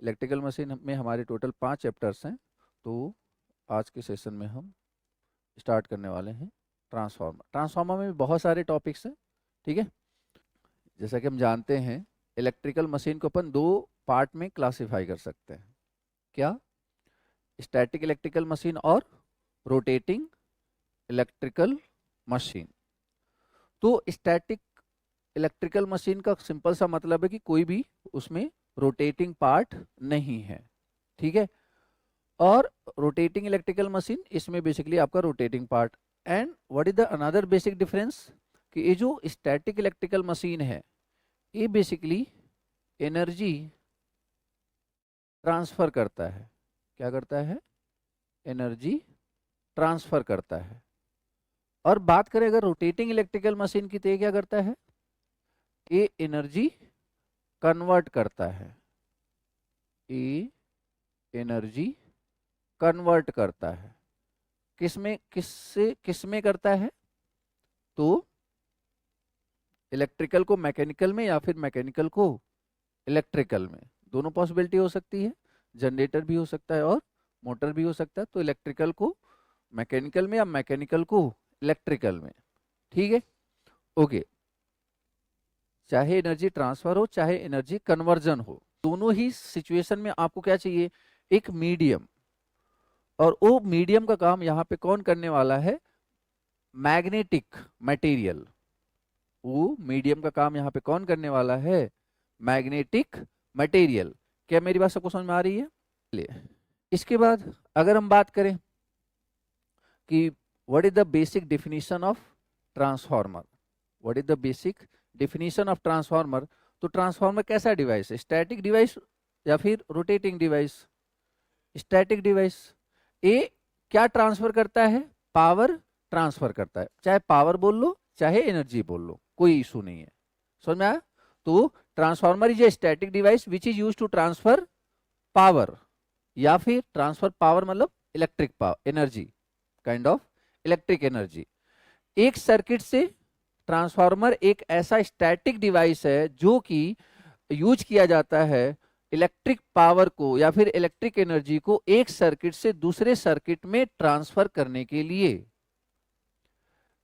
Electrical machine में हमारे total 5 chapters हैं। तो आज के सेशन में हम स्टार्ट करने वाले हैं ट्रांसफार्मर। ट्रांसफार्मर में बहुत सारे टॉपिक्स हैं, ठीक है। जैसा कि हम जानते हैं इलेक्ट्रिकल मशीन को अपन 2 पार्ट में क्लासिफाई कर सकते हैं। क्या? स्टैटिक इलेक्ट्रिकल मशीन और रोटेटिंग इलेक्ट्रिकल मशीन। तो स्टैटिक इलेक्ट्रिकल मशीन का सिंपल सा मतलब है कि कोई भी उसमें रोटेटिंग पार्ट नहीं है, ठीक है। और रोटेटिंग इलेक्ट्रिकल मशीन, इसमें बेसिकली आपका rotating part. And what is the another basic difference कि ये जो स्टैटिक इलेक्ट्रिकल मशीन है ये बेसिकली एनर्जी ट्रांसफर करता है। क्या करता है? एनर्जी ट्रांसफर करता है। और बात करें अगर रोटेटिंग इलेक्ट्रिकल मशीन की तो ये क्या करता है? ये एनर्जी कन्वर्ट करता है। ये एनर्जी कन्वर्ट करता है। किसमें करता है? तो इलेक्ट्रिकल को मैकेनिकल में या फिर मैकेनिकल को इलेक्ट्रिकल में, दोनों पॉसिबिलिटी हो सकती है। जनरेटर भी हो सकता है और मोटर भी हो सकता है। तो इलेक्ट्रिकल को मैकेनिकल में या मैकेनिकल को इलेक्ट्रिकल में, ठीक है। ओके, चाहे एनर्जी ट्रांसफर हो चाहे एनर्जी कन्वर्जन हो, दोनों ही सिचुएशन में आपको क्या चाहिए? एक मीडियम। और वो मीडियम का काम यहाँ पे कौन करने वाला है? Magnetic material. वो मीडियम का काम यहाँ पे कौन करने वाला है? Magnetic material. क्या मेरी बात सबको समझ में आ रही है? चलिए, इसके बाद अगर हम बात करें कि what is the basic definition of transformer, what is the basic definition of transformer, तो ट्रांसफार्मर कैसा डिवाइस है? स्टैटिक डिवाइस या फिर रोटेटिंग डिवाइस? Static device. ये क्या ट्रांसफर करता है? पावर ट्रांसफर करता है। चाहे पावर बोल लो चाहे एनर्जी बोल लो, कोई इशू नहीं है। समझ में आया? तो transformer is a static device which is used to transfer power, या फिर ट्रांसफर पावर मतलब electric power, energy, kind of electric energy. एक सर्किट से ट्रांसफार्मर एक ऐसा स्टैटिक डिवाइस है जो कि यूज किया जाता है इलेक्ट्रिक पावर को या फिर इलेक्ट्रिक एनर्जी को एक सर्किट से दूसरे सर्किट में ट्रांसफर करने के लिए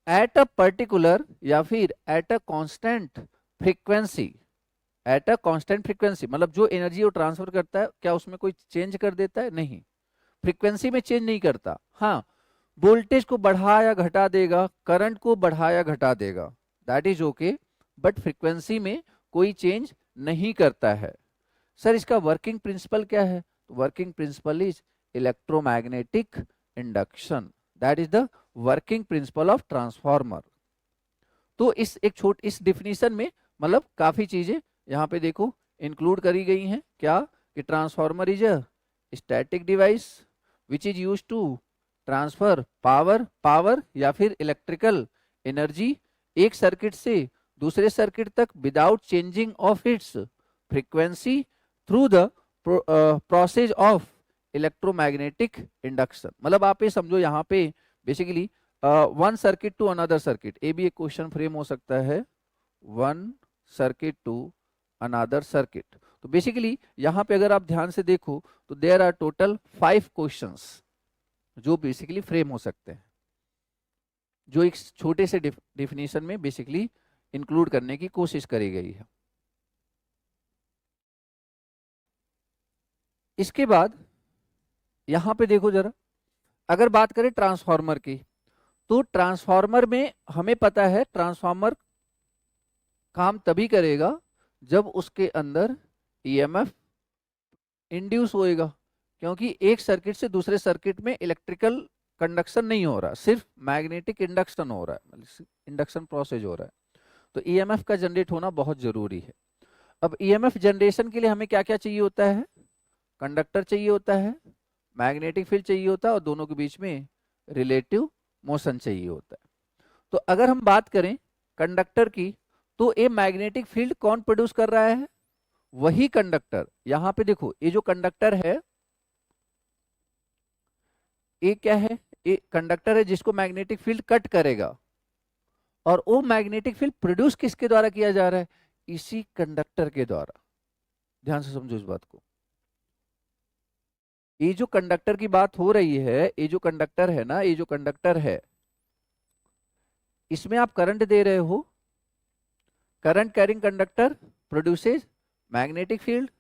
एट अ पर्टिकुलर या फिर at a constant frequency. At a constant frequency मतलब जो एनर्जी वो ट्रांसफर करता है क्या उसमें कोई चेंज कर देता है? नहीं, फ्रीक्वेंसी में चेंज नहीं करता। हाँ, वोल्टेज को बढ़ा या घटा देगा, करंट को बढ़ा या घटा देगा, that is okay, but frequency में कोई चेंज नहीं करता है। सर इसका वर्किंग प्रिंसिपल क्या है? Working principal is electromagnetic induction, that is the working principle of transformer. तो इस डिफिनीशन में मतलब काफी चीजें यहाँ पे देखो इंक्लूड करी गई हैं। क्या? कि transformer is a static device which is used to transfer power या फिर इलेक्ट्रिकल एनर्जी एक सर्किट से दूसरे सर्किट तक without changing of its frequency through the process of electromagnetic induction. मतलब आप ये समझो यहाँ पे basically one circuit to another circuit, ये भी एक क्वेश्चन फ्रेम हो सकता है, one circuit to another circuit. तो बेसिकली यहाँ पे अगर आप ध्यान से देखो तो देयर आर टोटल 5 क्वेश्चंस जो बेसिकली फ्रेम हो सकते हैं, जो एक छोटे से डेफिनेशन में बेसिकली इंक्लूड करने की कोशिश करी गई है। इसके बाद यहां पे देखो जरा, अगर बात करें ट्रांसफार्मर की, तो ट्रांसफार्मर में हमें पता है ट्रांसफार्मर काम तभी करेगा जब उसके अंदर ईएमएफ इंड्यूस होएगा, क्योंकि एक सर्किट से दूसरे सर्किट में इलेक्ट्रिकल कंडक्शन नहीं हो रहा, सिर्फ मैग्नेटिक इंडक्शन हो रहा है, इंडक्शन प्रोसेस हो रहा है। तो ईएमएफ का जनरेट होना बहुत जरूरी है। अब ईएमएफ जनरेशन के लिए हमें क्या क्या चाहिए होता है? कंडक्टर चाहिए होता है, मैग्नेटिक फील्ड चाहिए होता है और दोनों के बीच में रिलेटिव मोशन चाहिए होता है। तो अगर हम बात करें कंडक्टर की, तो ये मैग्नेटिक फील्ड कौन प्रोड्यूस कर रहा है? वही कंडक्टर। यहां पे देखो ये जो कंडक्टर है ये क्या है? ये कंडक्टर है जिसको मैग्नेटिक फील्ड कट करेगा, और वो मैग्नेटिक फील्ड प्रोड्यूस किसके द्वारा किया जा रहा है? इसी कंडक्टर के द्वारा। ध्यान से समझो इस बात को। ये जो कंडक्टर की बात हो रही है, ये जो कंडक्टर है ना, ये जो कंडक्टर है, इसमें आप करंट दे रहे हो। Current carrying conductor produces magnetic field,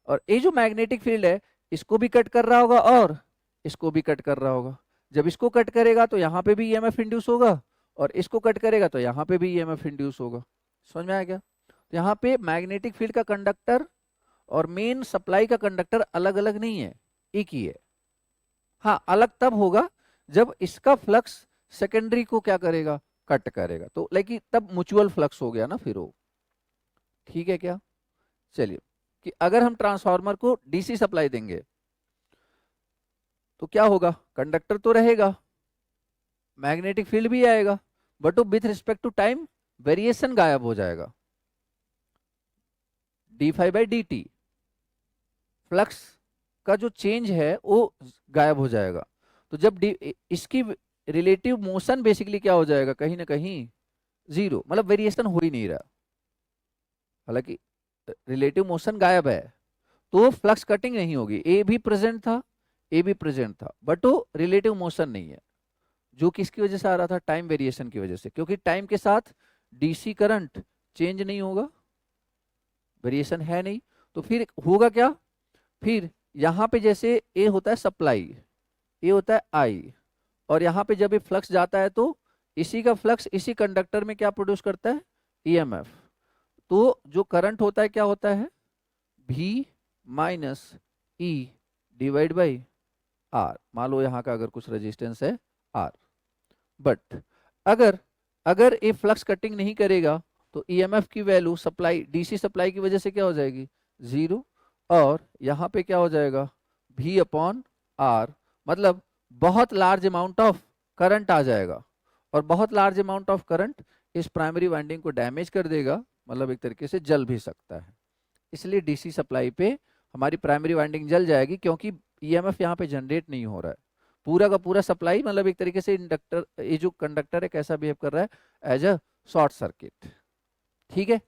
और ये जो मैग्नेटिक फील्ड है इसको भी कट कर रहा होगा और इसको भी कट कर रहा होगा। जब इसको कट करेगा तो यहाँ पे भी ईएमएफ इंड्यूस होगा, और इसको कट करेगा तो यहाँ पे भी ईएमएफ इंड्यूस होगा। समझ में आया क्या? तो यहाँ पे मैग्नेटिक फील्ड का कंडक्टर और मेन सप्लाई का कंडक्टर अलग अलग नहीं है, एक ही है। हाँ, अलग तब होगा जब इसका फ्लक्स सेकेंडरी को क्या करेगा, कट करेगा, तो लाइक तब म्यूचुअल फ्लक्स हो गया ना फिर वो। ठीक है क्या? चलिए, कि अगर हम ट्रांसफार्मर को डीसी सप्लाई देंगे तो क्या होगा, कंडक्टर तो रहेगा, मैग्नेटिक फील्ड भी आएगा, but with respect to time variation गायब हो जाएगा। d∅dt फ्लक्स का जो चेंज है वो गायब हो जाएगा। तो जब इसकी रिलेटिव मोशन बेसिकली क्या हो जाएगा, कहीं ना कहीं जीरो, मतलब वेरिएशन हो ही नहीं रहा। हालांकि रिलेटिव मोशन गायब है तो फ्लक्स कटिंग नहीं होगी, ए भी प्रेजेंट था, ए भी प्रेजेंट था, बट वो रिलेटिव मोशन नहीं है, जो किसकी वजह से आ रहा था, टाइम वेरिएशन की वजह से, क्योंकि टाइम के साथ डीसी करंट चेंज नहीं होगा, वेरिएशन है नहीं। तो फिर होगा क्या, फिर यहाँ पे जैसे ए होता है सप्लाई, ए होता है आई, और यहाँ पे जब ये फ्लक्स जाता है तो इसी का फ्लक्स इसी कंडक्टर में क्या प्रोड्यूस करता है, ईएमएफ। तो जो करंट होता है क्या होता है, V minus E divide by R. मान लो यहाँ का अगर कुछ रेजिस्टेंस है आर, बट अगर अगर ये फ्लक्स कटिंग नहीं करेगा तो ईएमएफ की वैल्यू सप्लाई, डीसी सप्लाई की वजह से क्या हो जाएगी, जीरो, और यहाँ पे क्या हो जाएगा, V अपॉन आर, मतलब बहुत लार्ज अमाउंट ऑफ करंट आ जाएगा, और बहुत लार्ज अमाउंट ऑफ करंट इस प्राइमरी वाइंडिंग को डैमेज कर देगा, मतलब एक तरीके से जल भी सकता है। इसलिए डीसी सप्लाई पे हमारी प्राइमरी वाइंडिंग जल जाएगी, क्योंकि ईएमएफ यहाँ पे जनरेट नहीं हो रहा है। पूरा का पूरा सप्लाई, मतलब एक तरीके से इंडक्टर, ये जो कंडक्टर है कैसा बिहेव कर रहा है, एज अ शॉर्ट सर्किट। ठीक है,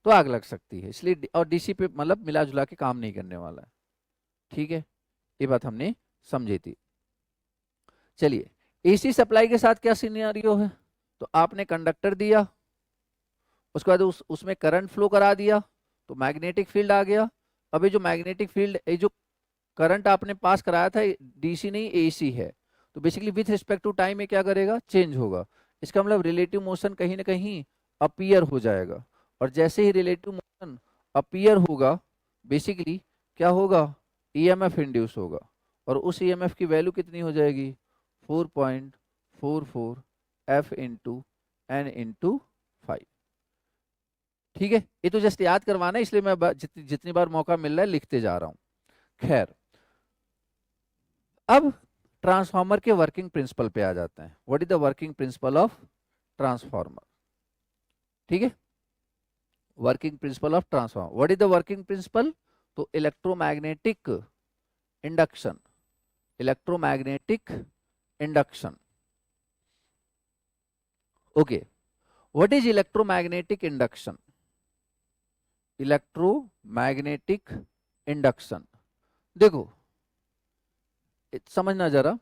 तो आग लग सकती है, इसलिए, और डीसी पे मतलब मिला जुला के काम नहीं करने वाला है। ठीक है, ये बात हमने समझी थी। चलिए, एसी सप्लाई के साथ क्या सिनेरियो है, तो आपने कंडक्टर दिया, उसके बाद उसमें करंट फ्लो करा दिया, तो मैग्नेटिक फील्ड आ गया। अब ये जो मैग्नेटिक फील्ड, ये जो करंट आपने पास कराया था, डीसी नहीं एसी है, तो basically with respect to time में क्या करेगा, चेंज होगा। इसका मतलब रिलेटिव मोशन कहीं ना कहीं अपीयर हो जाएगा, और जैसे ही रिलेटिव मोशन अपीयर होगा, बेसिकली क्या होगा, ईएमएफ इंड्यूस होगा, और उस ईएमएफ की वैल्यू कितनी हो जाएगी, 4.44 F इंटू एन इंटू 5। ठीक है, ये तो जस्ट याद करवाना है, इसलिए मैं जितनी बार मौका मिल रहा है लिखते जा रहा हूं। खैर, अब ट्रांसफार्मर के वर्किंग प्रिंसिपल पे आ जाते हैं। What is the working principle of transformer? ठीक है, working principle of transformer, what is the working principle? तो electromagnetic induction, electromagnetic induction. Okay, what is electromagnetic induction? Electromagnetic induction, देखो समझना जरा,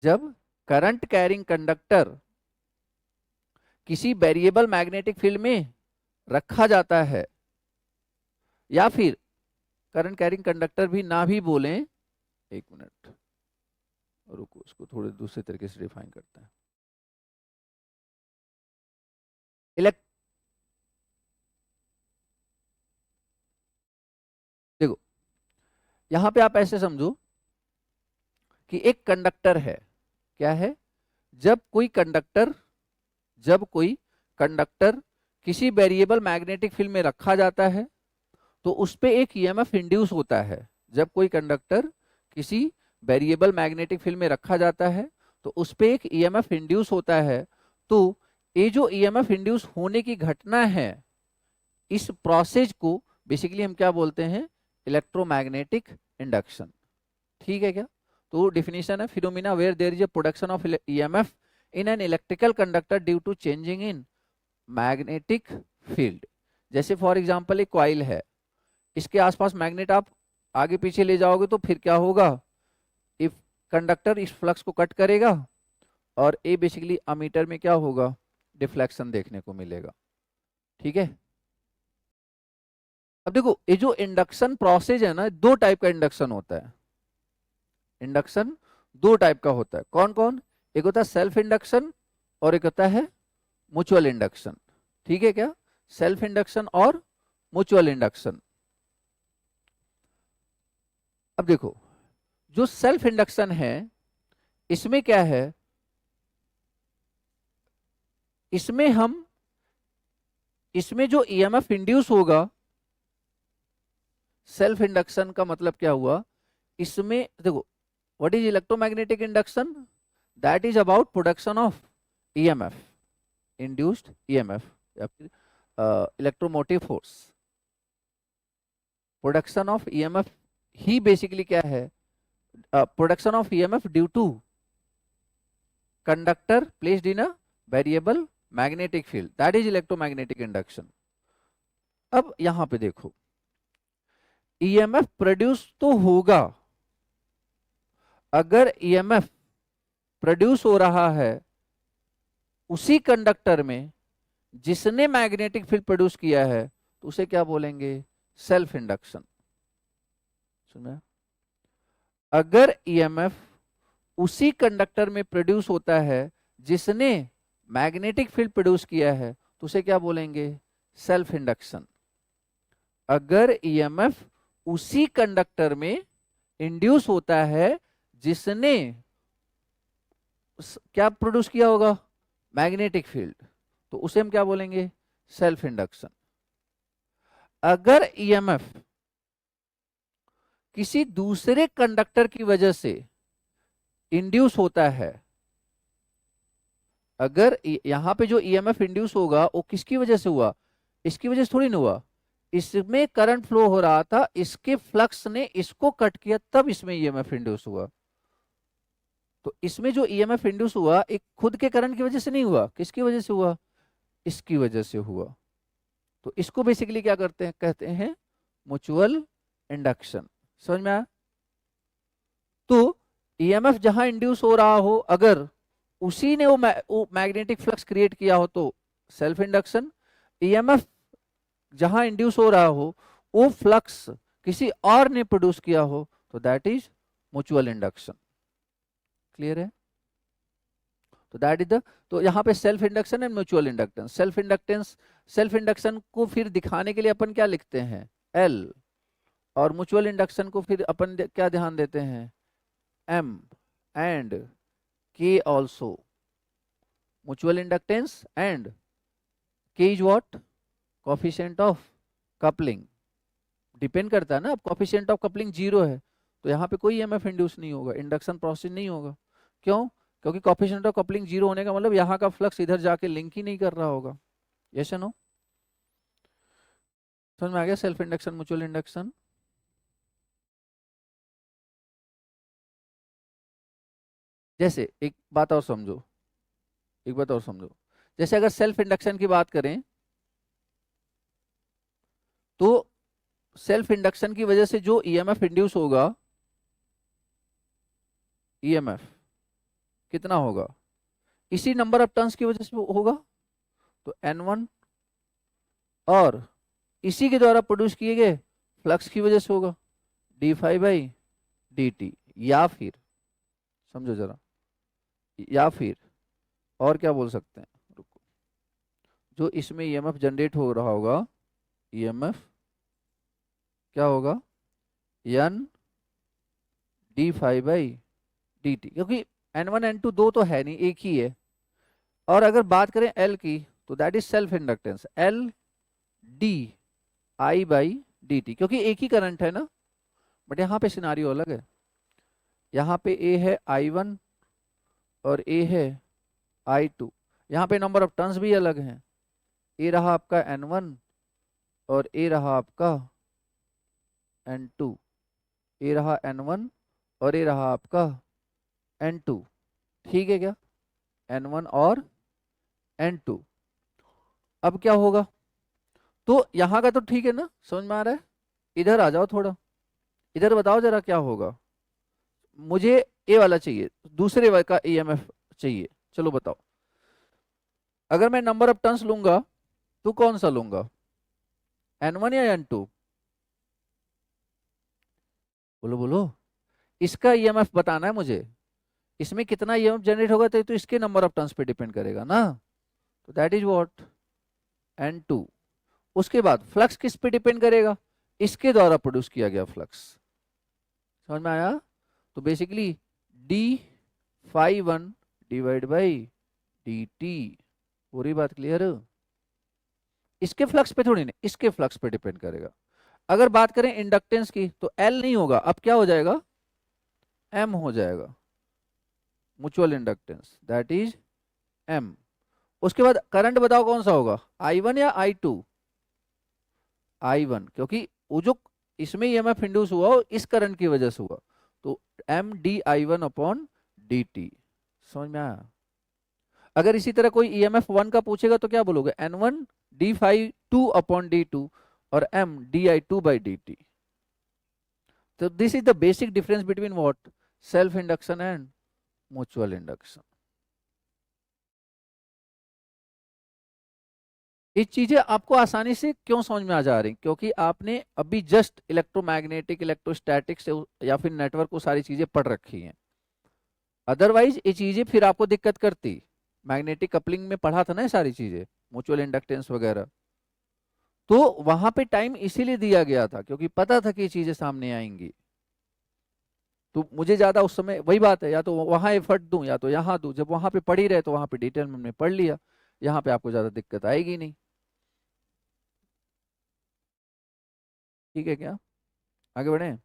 जब करंट कैरिंग कंडक्टर किसी वेरिएबल मैग्नेटिक फील्ड में रखा जाता है, या फिर करंट कैरिंग कंडक्टर भी ना भी बोलें, एक मिनट रुको, इसको थोड़े दूसरे तरीके से डिफाइन करते हैं। देखो, यहां पे आप ऐसे समझो कि एक कंडक्टर है, क्या है, जब कोई कंडक्टर किसी वेरिएबल मैग्नेटिक फील्ड में रखा जाता है तो उस पे एक ईएमएफ इंड्यूस होता है। जब कोई कंडक्टर किसी वेरिएबल मैग्नेटिक फील्ड में रखा जाता है तो उस पे एक ईएमएफ इंड्यूस होता है। तो ये जो ईएमएफ इंड्यूस होने की घटना है, इस प्रोसेस को बेसिकली हम क्या बोलते हैं, इलेक्ट्रोमैग्नेटिक इंडक्शन। ठीक है क्या? तो डिफिनीशन है, phenomena where there is a production of EMF in an electrical conductor due to changing in magnetic field. जैसे फॉर एग्जांपल एक कॉइल है, इसके आसपास मैग्नेट आप आगे पीछे ले जाओगे तो फिर क्या होगा, इफ कंडक्टर इस फ्लक्स को कट करेगा और ए बेसिकली अमीटर में क्या होगा, डिफ्लेक्शन देखने को मिलेगा। ठीक है, अब देखो ये जो इंडक्शन प्रोसेस है ना, दो टाइप का इंडक्शन होता है। इंडक्शन दो टाइप का होता है, कौन कौन, एक होता है सेल्फ इंडक्शन और एक होता है म्यूचुअल इंडक्शन। ठीक है क्या, सेल्फ इंडक्शन और म्यूचुअल इंडक्शन। अब देखो जो सेल्फ इंडक्शन है इसमें क्या है, इसमें जो ईएमएफ इंड्यूस होगा, सेल्फ इंडक्शन का मतलब क्या हुआ, इसमें देखो what is electromagnetic induction, that is about production of EMF, induced EMF या फिर electromotive force. Production of EMF ही बेसिकली क्या है, production of EMF due to conductor placed in a variable magnetic field, that is electromagnetic induction. अब यहां पे देखो EMF produce तो होगा, अगर ईएमएफ प्रोड्यूस हो रहा है उसी कंडक्टर में जिसने मैग्नेटिक फील्ड प्रोड्यूस किया है तो उसे क्या बोलेंगे, सेल्फ इंडक्शन। सुन, अगर ईएमएफ उसी कंडक्टर में प्रोड्यूस होता है जिसने मैग्नेटिक फील्ड प्रोड्यूस किया है तो उसे क्या बोलेंगे, सेल्फ इंडक्शन। अगर ईएमएफ उसी कंडक्टर में इंड्यूस होता है जिसने क्या प्रोड्यूस किया होगा, मैग्नेटिक फील्ड, तो उसे हम क्या बोलेंगे, सेल्फ इंडक्शन। अगर ईएमएफ किसी दूसरे कंडक्टर की वजह से इंड्यूस होता है, अगर यहां पे जो ईएमएफ इंड्यूस होगा वो किसकी वजह से हुआ, इसकी वजह से थोड़ी ना हुआ, इसमें करंट फ्लो हो रहा था, इसके फ्लक्स ने इसको कट किया तब इसमें ईएमएफ इंड्यूस हुआ। तो इसमें जो ईएमएफ इंड्यूस हुआ एक खुद के करंट की वजह से नहीं हुआ, किसकी वजह से हुआ, इसकी वजह से हुआ। तो इसको बेसिकली क्या करते हैं, कहते हैं म्यूचुअल इंडक्शन। समझ में आया। तो ईएमएफ जहां इंड्यूस हो रहा हो, अगर उसी ने वो मैग्नेटिक फ्लक्स क्रिएट किया हो तो सेल्फ इंडक्शन, ईएमएफ जहां इंड्यूस हो रहा हो वो फ्लक्स किसी और ने प्रोड्यूस किया हो तो that is mutual induction. Clear है। तो दैट इज द, तो यहाँ पे self induction and mutual inductance. Self induction को फिर दिखाने के लिए अपन क्या लिखते हैं, एल, और म्यूचुअल इंडक्शन को फिर अपन क्या ध्यान देते हैं, एम एंड के ऑल्सो। म्यूचुअल इंडक्टेंस एंड के is what, coefficient of coupling. Depend करता है ना, अब कोफिशिएंट ऑफ कपलिंग 0 है तो यहाँ पे कोई ईएमएफ इंड्यूस नहीं होगा, इंडक्शन प्रोसेस नहीं होगा। क्यों, क्योंकि कोफिशिएंट ऑफ कपलिंग 0 होने का मतलब यहाँ का फ्लक्स इधर जाके लिंक ही नहीं कर रहा होगा। यस या नो, समझ में आ गया सेल्फ इंडक्शन म्यूचुअल इंडक्शन। जैसे एक बात और समझो, जैसे अगर सेल्फ इंडक्शन की बात करें तो सेल्फ इंडक्शन की वजह से जो ईएमएफ इंड्यूस होगा, ईएमएफ कितना होगा, इसी नंबर ऑफ टर्न्स की वजह से होगा, तो N1, और इसी के द्वारा प्रोड्यूस किए गए फ्लक्स की वजह से होगा d∅dt। या फिर समझो जरा, या फिर और क्या बोल सकते हैं, रुको, जो इसमें ईएमएफ जनरेट हो रहा होगा, ईएमएफ क्या होगा, N d∅dt, क्योंकि N1 N2 दो तो है नहीं, एक ही है। और अगर बात करें L की तो that is self inductance, L di/dt, क्योंकि एक ही करंट है ना। बट यहाँ पे सिनारियो अलग है, यहाँ पे A है I1 और A है I2, यहाँ पे नंबर ऑफ टर्न्स भी अलग हैं। A रहा आपका N1 और A रहा आपका N2, A रहा N1 और A रहा आपका N2। ठीक है क्या, N1 और N2। अब क्या होगा, तो यहां का तो ठीक है ना, समझ में आ रहा है, इधर आ जाओ थोड़ा, इधर बताओ जरा क्या होगा। मुझे ए वाला चाहिए, दूसरे वाले का ईएमएफ चाहिए। चलो बताओ, अगर मैं नंबर ऑफ टर्न्स लूंगा तो कौन सा लूंगा, N1 या N2? बोलो बोलो, इसका ईएमएफ बताना है मुझे, इसमें कितना ईएमएफ जनरेट होगा तो इसके नंबर ऑफ टर्न्स पे डिपेंड करेगा ना। तो दैट इज व्हाट, N2। उसके बाद फ्लक्स किस पे डिपेंड करेगा, इसके द्वारा प्रोड्यूस किया गया फ्लक्स। समझ में आया? तो basically d∅1 divide by dt, पूरी बात क्लियर है? इसके फ्लक्स पे थोड़ी नहीं, इसके फ्लक्स पे डिपेंड करेगा। अगर बात करें इंडक्टेंस की तो L नहीं होगा, अब क्या हो जाएगा, M हो जाएगा, mutual inductance that is M। उसके बाद करंट बताओ कौन सा होगा, I1 या I2? I1, क्योंकि वो जो इसमें ईएमएफ इंड्यूस हुआ वो इस करंट की वजह से हुआ, तो M di1 अपॉन dt। समझ में आया? अगर इसी तरह कोई ईएमएफ 1 का पूछेगा तो क्या बोलोगे, N1 d∅2 अपॉन d2 और M di2 बाई dt। तो this is the basic difference between what, self induction and mutual induction. ये चीजें आपको आसानी से क्यों समझ में आ जा रही, क्योंकि आपने अभी जस्ट इलेक्ट्रोमैग्नेटिक, इलेक्ट्रोस्टैटिक्स या फिर नेटवर्क को सारी चीजें पढ़ रखी हैं। अदरवाइज ये चीजें फिर आपको दिक्कत करती। मैग्नेटिक कपलिंग में पढ़ा था ना ये सारी चीजें, म्यूचुअल इंडक्टेंस वगैरह, तो वहां पे टाइम इसीलिए दिया गया था क्योंकि पता था कि ये चीजें सामने आएंगी। तो मुझे ज्यादा उस समय वही बात है, या तो वहां एफर्ट दूं या तो यहाँ दूं। जब वहां पे पढ़ ही रहे तो वहां पे डिटेल में हमने पढ़ लिया, यहाँ पे आपको ज्यादा दिक्कत आएगी नहीं। ठीक है क्या, आगे बढ़े?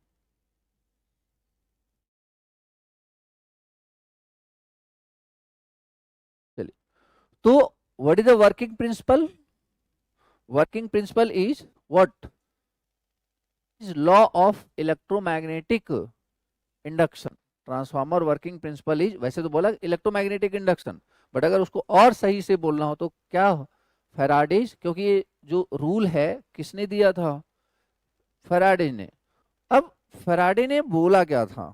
चलिए, तो what is the working principal, working principle is what, is law of electromagnetic induction. Transformer working principle is, वैसे तो बोला इलेक्ट्रोमैग्नेटिक इंडक्शन, बट अगर उसको और सही से बोलना हो तो क्या, फैराडेज, क्योंकि ये जो रूल है किसने दिया था, फैराडे ने। अब फैराडे ने बोला क्या था,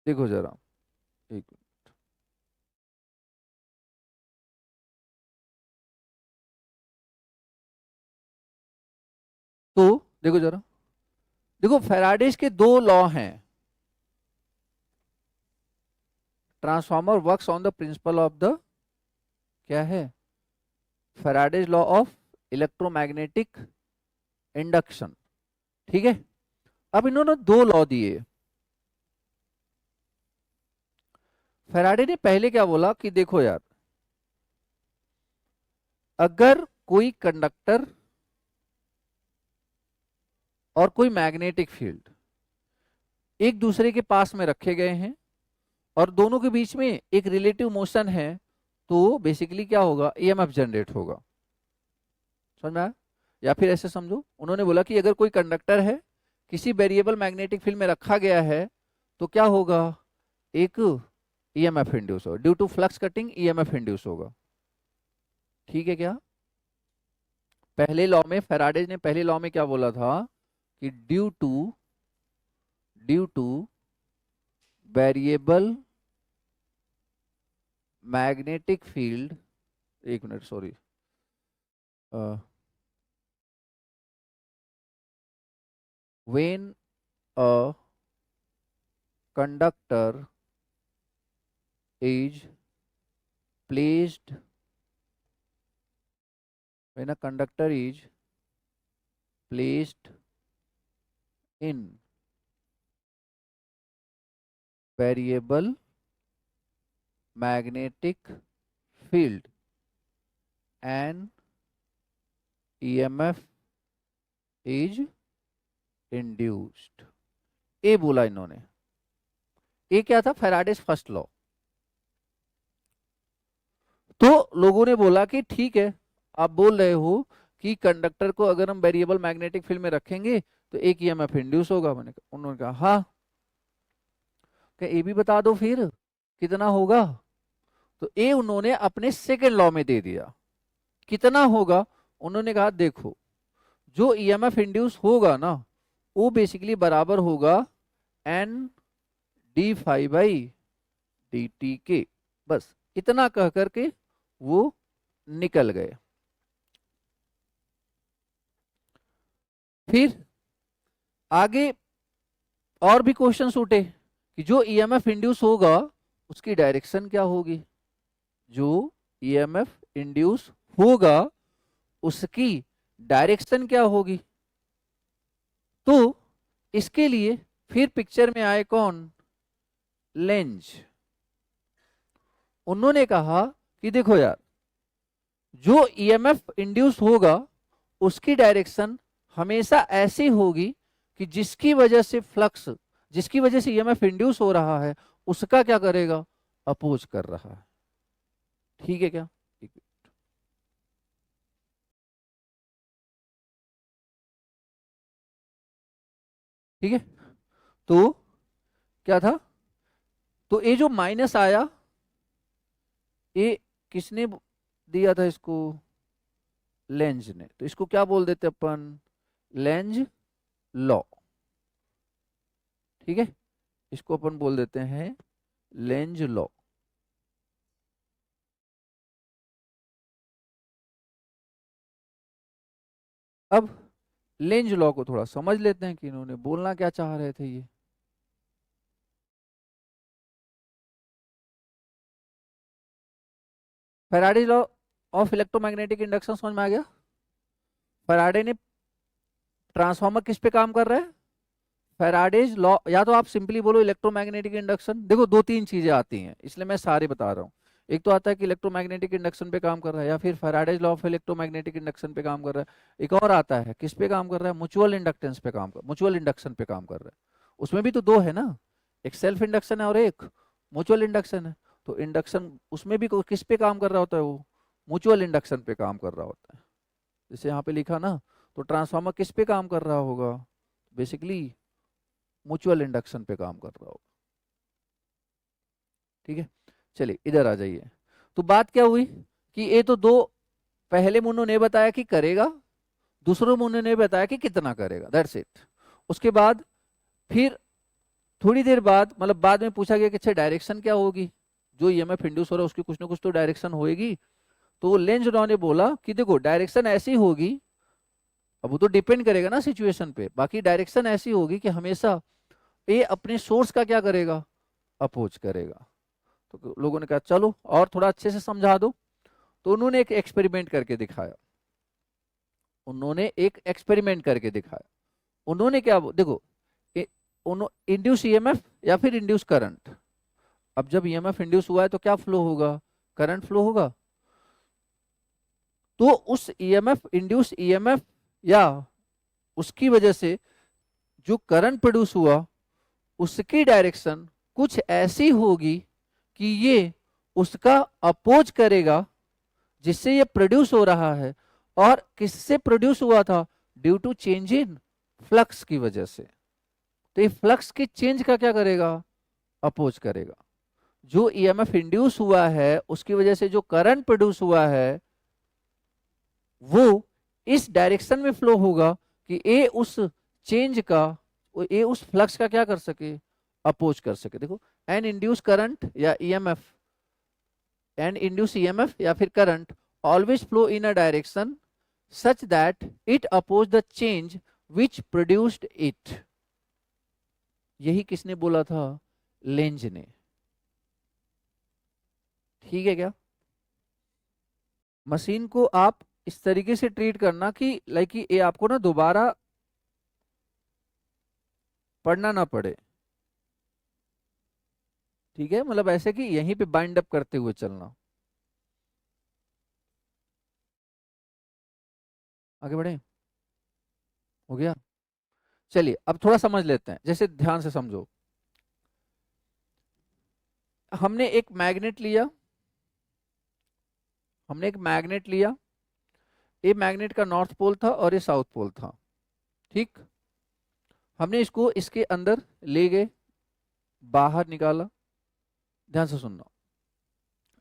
देखो जरा, एक तो देखो जरा, देखो फैराडेज के दो लॉ हैं। Transformer works on the principle of the, क्या है, Faraday's law of electromagnetic induction. ठीक है, अब इन्होंने दो लॉ दिए। फैराडे ने पहले क्या बोला कि देखो यार, अगर कोई कंडक्टर और कोई मैग्नेटिक फील्ड एक दूसरे के पास में रखे गए हैं और दोनों के बीच में एक रिलेटिव मोशन है, तो बेसिकली क्या होगा, ईएमएफ जनरेट होगा। समझ में आया? या फिर ऐसे समझो, उन्होंने बोला कि अगर कोई कंडक्टर है किसी वेरिएबल मैग्नेटिक फील्ड में रखा गया है तो क्या होगा, एक ईएमएफ इंड्यूस होगा, due to flux cutting EMF induce होगा। ठीक है क्या? पहले लॉ में, फैराडे ने पहले लॉ में क्या बोला था कि due to variable magnetic field, एक minute sorry, when a conductor is placed, when a conductor is placed in variable magnetic field and EMF is induced, ये बोला इन्होंने। ये क्या था, फैराडेज फर्स्ट लॉ। तो लोगों ने बोला कि ठीक है, आप बोल रहे हो कि कंडक्टर को अगर हम वेरिएबल मैग्नेटिक फील्ड में रखेंगे तो एक ईएमएफ इंड्यूस होगा। मैंने उन्होंने कहा हाँ, क्या ये भी बता दो फिर कितना होगा। तो ये उन्होंने अपने सेकेंड लॉ में दे दिया, कितना होगा। उन्होंने कहा देखो, जो ईएमएफ इंड्यूस होगा ना वो बेसिकली बराबर होगा N D five by D T के। बस इतना कह करके वो निकल गए। फिर आगे और भी क्वेश्चंस उठे कि जो ईएमएफ इंड्यूस होगा उसकी डायरेक्शन क्या होगी। जो ईएमएफ इंड्यूस होगा उसकी डायरेक्शन क्या होगी। तो इसके लिए फिर पिक्चर में आए कौन, लेंज। उन्होंने कहा कि देखो यार, जो ईएमएफ इंड्यूस होगा उसकी डायरेक्शन हमेशा ऐसी होगी कि जिसकी वजह से फ्लक्स, जिसकी वजह से ईएमएफ इंड्यूस हो रहा है उसका क्या करेगा, अपोज कर रहा है। ठीक है क्या। ठीक है, तो क्या था, तो ये जो माइनस आया ये किसने दिया था इसको, लेंज ने। तो इसको क्या बोल देते अपन, लेंज लॉ। ठीक है, इसको अपन बोल देते हैं लेंज लॉ। अब लेंज लॉ को थोड़ा समझ लेते हैं कि इन्होंने बोलना क्या चाह रहे थे ये। Faraday law of electromagnetic induction समझ में आ गया। फैराडे ने ट्रांसफार्मर किस पे काम कर रहा है, फैराडेज लॉ। या तो आप सिंपली बोलो इलेक्ट्रोमैग्नेटिक इंडक्शन। देखो दो तीन चीजें आती हैं इसलिए मैं सारे बता रहा हूँ। एक तो आता है कि इलेक्ट्रोमैग्नेटिक इंडक्शन पे काम कर रहा है, या फिर Faraday's law of electromagnetic induction पे काम कर रहा है। एक और आता है किस पे काम कर रहा है, म्यूचुअल इंडक्टेंस पे काम कर, म्यूचुअल इंडक्शन पे काम कर रहा है। उसमें भी तो दो है ना, एक सेल्फ इंडक्शन है और एक म्यूचुअल इंडक्शन है। तो इंडक्शन उसमें भी किस पे काम कर रहा होता है, वो म्यूचुअल इंडक्शन पे काम कर रहा होता है। जैसे यहाँ पे लिखा ना, तो ट्रांसफार्मर किस पे काम कर रहा होगा, बेसिकली म्यूचुअल इंडक्शन पे काम कर रहा होगा। ठीक है, चलिए इधर आ जाइए। तो बात क्या हुई कि ये तो दो, पहले मुन्नू ने बताया कि करेगा, दूसरों मुन्नू ने बताया कि कितना करेगा, दैट्स इट। उसके बाद फिर थोड़ी देर बाद, मतलब बाद में पूछा गया कि अच्छा डायरेक्शन क्या होगी, जो ईएमएफ इंड्यूस हो रहा है उसकी कुछ ना कुछ तो डायरेक्शन होएगी। तो लेंज लॉ ने बोला कि देखो डायरेक्शन ऐसी होगी, अब वो तो डिपेंड करेगा ना सिचुएशन पे, बाकी डायरेक्शन ऐसी होगी कि हमेशा ये अपने सोर्स का क्या करेगा, अपोज करेगा। तो लोगों ने कहा चलो और थोड़ा अच्छे से समझा दो। तो उन्होंने एक एक्सपेरिमेंट करके दिखाया, उन्होंने एक एक्सपेरिमेंट करके दिखाया। उन्होंने क्या, देखो इंड्यूस ईएमएफ या फिर इंड्यूस करंट। अब जब ईएमएफ इंड्यूस हुआ है तो क्या फ्लो होगा, करंट फ्लो होगा। तो उस ईएमएफ, इंड्यूस ईएमएफ या उसकी वजह से जो करंट प्रोड्यूस हुआ उसकी डायरेक्शन कुछ ऐसी होगी कि ये उसका अपोज करेगा जिससे ये प्रोड्यूस हो रहा है। और किससे प्रोड्यूस हुआ था, due to change in flux की वजह से। तो ये फ्लक्स के चेंज का क्या करेगा, अपोज करेगा। जो ईएमएफ इंड्यूस हुआ है उसकी वजह से जो करंट प्रोड्यूस हुआ है वो इस डायरेक्शन में फ्लो होगा कि ए उस चेंज का, ए उस फ्लक्स का क्या कर सके, अपोज कर सके। देखो एन इंड्यूस करंट या ईएमएफ, एन इंड्यूस ईएमएफ या फिर current always flow in a direction such that it oppose the change which produced it. यही किसने बोला था, लेंज ने। ठीक है क्या। मशीन को आप इस तरीके से ट्रीट करना कि लाइक ये आपको ना दोबारा पढ़ना ना पड़े। ठीक है, मतलब ऐसे कि यहीं पे बाइंड अप करते हुए चलना। आगे बढ़े, हो गया। चलिए अब थोड़ा समझ लेते हैं, जैसे ध्यान से समझो। हमने एक मैग्नेट लिया, हमने एक मैग्नेट लिया, ये मैग्नेट का नॉर्थ पोल था और ये साउथ पोल था। ठीक, हमने इसको इसके अंदर ले गए, बाहर निकाला। ध्यान से सुनना,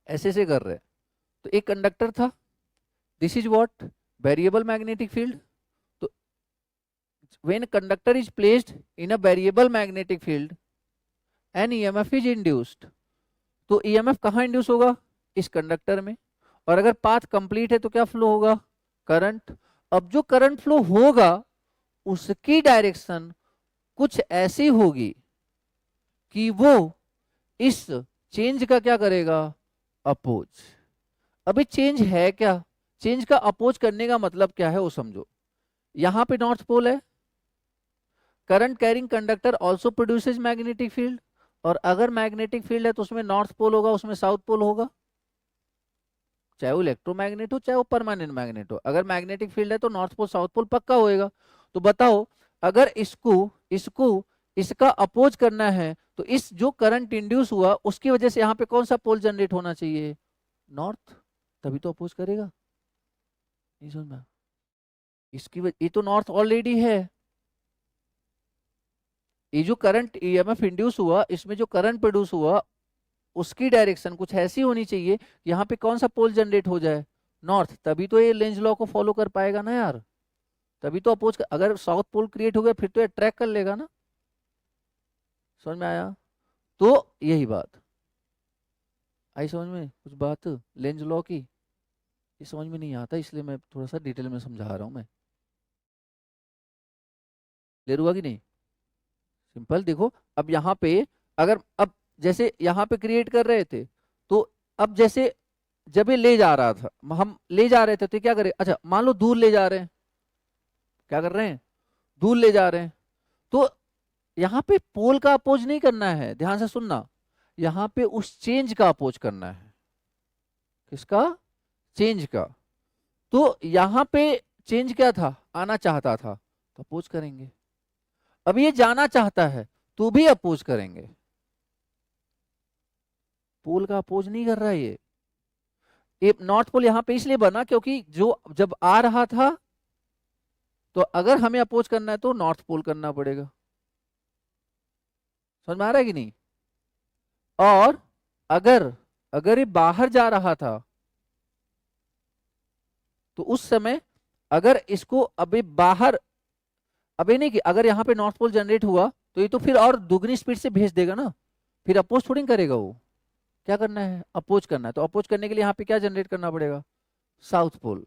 ऐसे ऐसे कर रहे हैं। तो एक कंडक्टर था, this is what, variable magnetic field. तो when conductor is placed in a variable magnetic field and EMF is induced, तो ईएमएफ कहाँ इंड्यूस होगा? इस कंडक्टर में। और अगर पाथ कंप्लीट है तो क्या फ्लो होगा? करंट। अब जो करंट फ्लो होगा उसकी डायरेक्शन कुछ ऐसी होगी कि वो इस चेंज का क्या करेगा? अपोज। अभी चेंज है क्या? चेंज का अपोज करने का मतलब क्या है वो समझो। यहां पे नॉर्थ पोल है, current carrying conductor also produces magnetic field, और अगर मैग्नेटिक फील्ड है तो उसमें नॉर्थ पोल होगा, उसमें साउथ पोल होगा, चाहे वो इलेक्ट्रोमैग्नेट हो चाहे वो परमानेंट मैग्नेट हो। अगर मैग्नेटिक फील्ड है तो नॉर्थ पोल साउथ पोल पक्का होएगा। तो बताओ, अगर इसको इसको इसका अपोज करना है तो इस जो करंट इंड्यूस हुआ उसकी वजह से यहाँ पे कौन सा पोल जनरेट होना चाहिए? नॉर्थ। तभी तो अपोज करेगा। नहीं समझ में? ये तो नॉर्थ ऑलरेडी है। ये जो करंट ईएमएफ इंड्यूस हुआ, इसमें जो करंट प्रोड्यूस हुआ उसकी डायरेक्शन कुछ ऐसी होनी चाहिए, यहाँ पे कौन सा पोल जनरेट हो जाए? नॉर्थ। तभी तो ये लेंज लॉ को फॉलो कर पाएगा ना यार। तभी तो अपोज अगर साउथ पोल क्रिएट हो गया फिर तो ये ट्रैक कर लेगा ना। समझ में आया? तो यही बात आई समझ में? कुछ बात लेंज लॉ की ये समझ में नहीं आता, इसलिए मैं थोड़ा सा डिटेल में समझा रहा हूँ मैं। क्लियर हुआ कि नहीं? सिंपल देखो, अब यहाँ पे अगर अब जैसे यहाँ पे क्रिएट कर रहे थे, तो अब जैसे जब ये ले जा रहा था, हम ले जा रहे थे तो क्या करें? अच्छा मान लो दूर ले जा रहे हैं, क्या कर रहे हैं? दूर ले जा रहे हैं, तो यहाँ पे पोल का अपोज नहीं करना है, ध्यान से सुनना। यहाँ पे उस चेंज का अपोज करना है। किसका? चेंज का। तो यहाँ पे चेंज क्या था? आना चाहता था तो अपोज करेंगे। अब ये जाना चाहता है तो भी अपोज करेंगे। पोल का अपोज नहीं कर रहा है ये नॉर्थ पोल यहाँ पे इसलिए बना क्योंकि जो जब आ रहा था तो अगर हमें अपोज करना है तो नॉर्थ पोल करना पड़ेगा। समझ में आ रहा है कि नहीं? और अगर अगर ये बाहर जा रहा था तो उस समय अगर इसको अभी बाहर, अभी नहीं कि अगर यहाँ पे नॉर्थ पोल जनरेट हुआ तो ये तो फिर और दुगनी स्पीड से भेज देगा ना, फिर अपोज थोड़ी करेगा वो। क्या करना है? अपोज करना है। तो अपोज करने के लिए यहाँ पे क्या जनरेट करना पड़ेगा? South pole.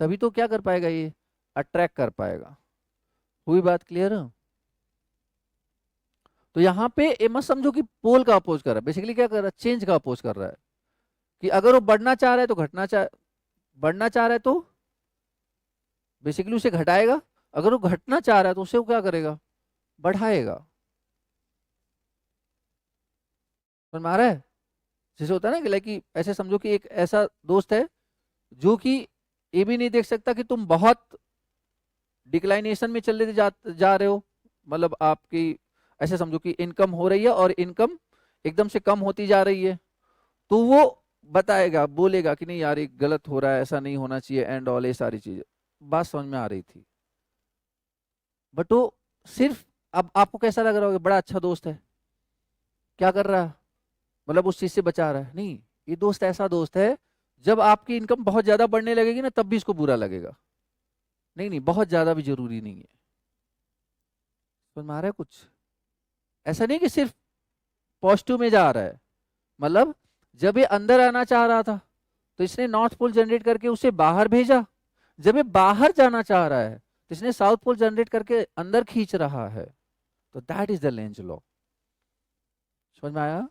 तभी तो क्या कर पाएगा ये? अट्रैक्ट कर पाएगा। हुई बात क्लियर? तो यहाँ पे ये मत समझो कि पोल का अपोज कर रहा है, बेसिकली क्या कर रहा है? चेंज का अपोज कर रहा है। कि अगर वो बढ़ना चाह रहा है तो बढ़ना चाह रहा है तो बेसिकली उसे घटाएगा, अगर वो घटना चाह रहा है तो उसे वो क्या करेगा? बढ़ाएगा। समझ में आ रहा है? जैसे होता है ना कि लाइक ऐसे समझो कि एक ऐसा दोस्त है जो कि ये भी नहीं देख सकता कि तुम बहुत डिक्लाइनेशन में चले जा रहे हो, मतलब आपकी ऐसे समझो कि इनकम हो रही है और इनकम एकदम से कम होती जा रही है, तो वो बताएगा, बोलेगा कि नहीं यार ये गलत हो रहा है, ऐसा नहीं होना चाहिए एंड ऑल, ये सारी चीजें बात समझ में आ रही थी। बट वो सिर्फ, अब आपको कैसा लग रहा होगा? बड़ा अच्छा दोस्त है, क्या कर रहा है? मतलब उस चीज से बचा रहा है। नहीं, ये दोस्त ऐसा दोस्त है जब आपकी इनकम बहुत ज्यादा बढ़ने लगेगी ना तब भी इसको बुरा लगेगा। नहीं नहीं, बहुत ज्यादा भी जरूरी नहीं है। समझ में आ रहा है कुछ? ऐसा नहीं कि सिर्फ पॉजिटिव में जा रहा है, मतलब जब ये अंदर आना चाह रहा था तो इसने नॉर्थ पोल जनरेट करके उसे बाहर भेजा, जब ये बाहर जाना चाह रहा है तो इसने साउथ पोल जनरेट करके अंदर खींच रहा है। तो that is the Lenz law. समझ में आया?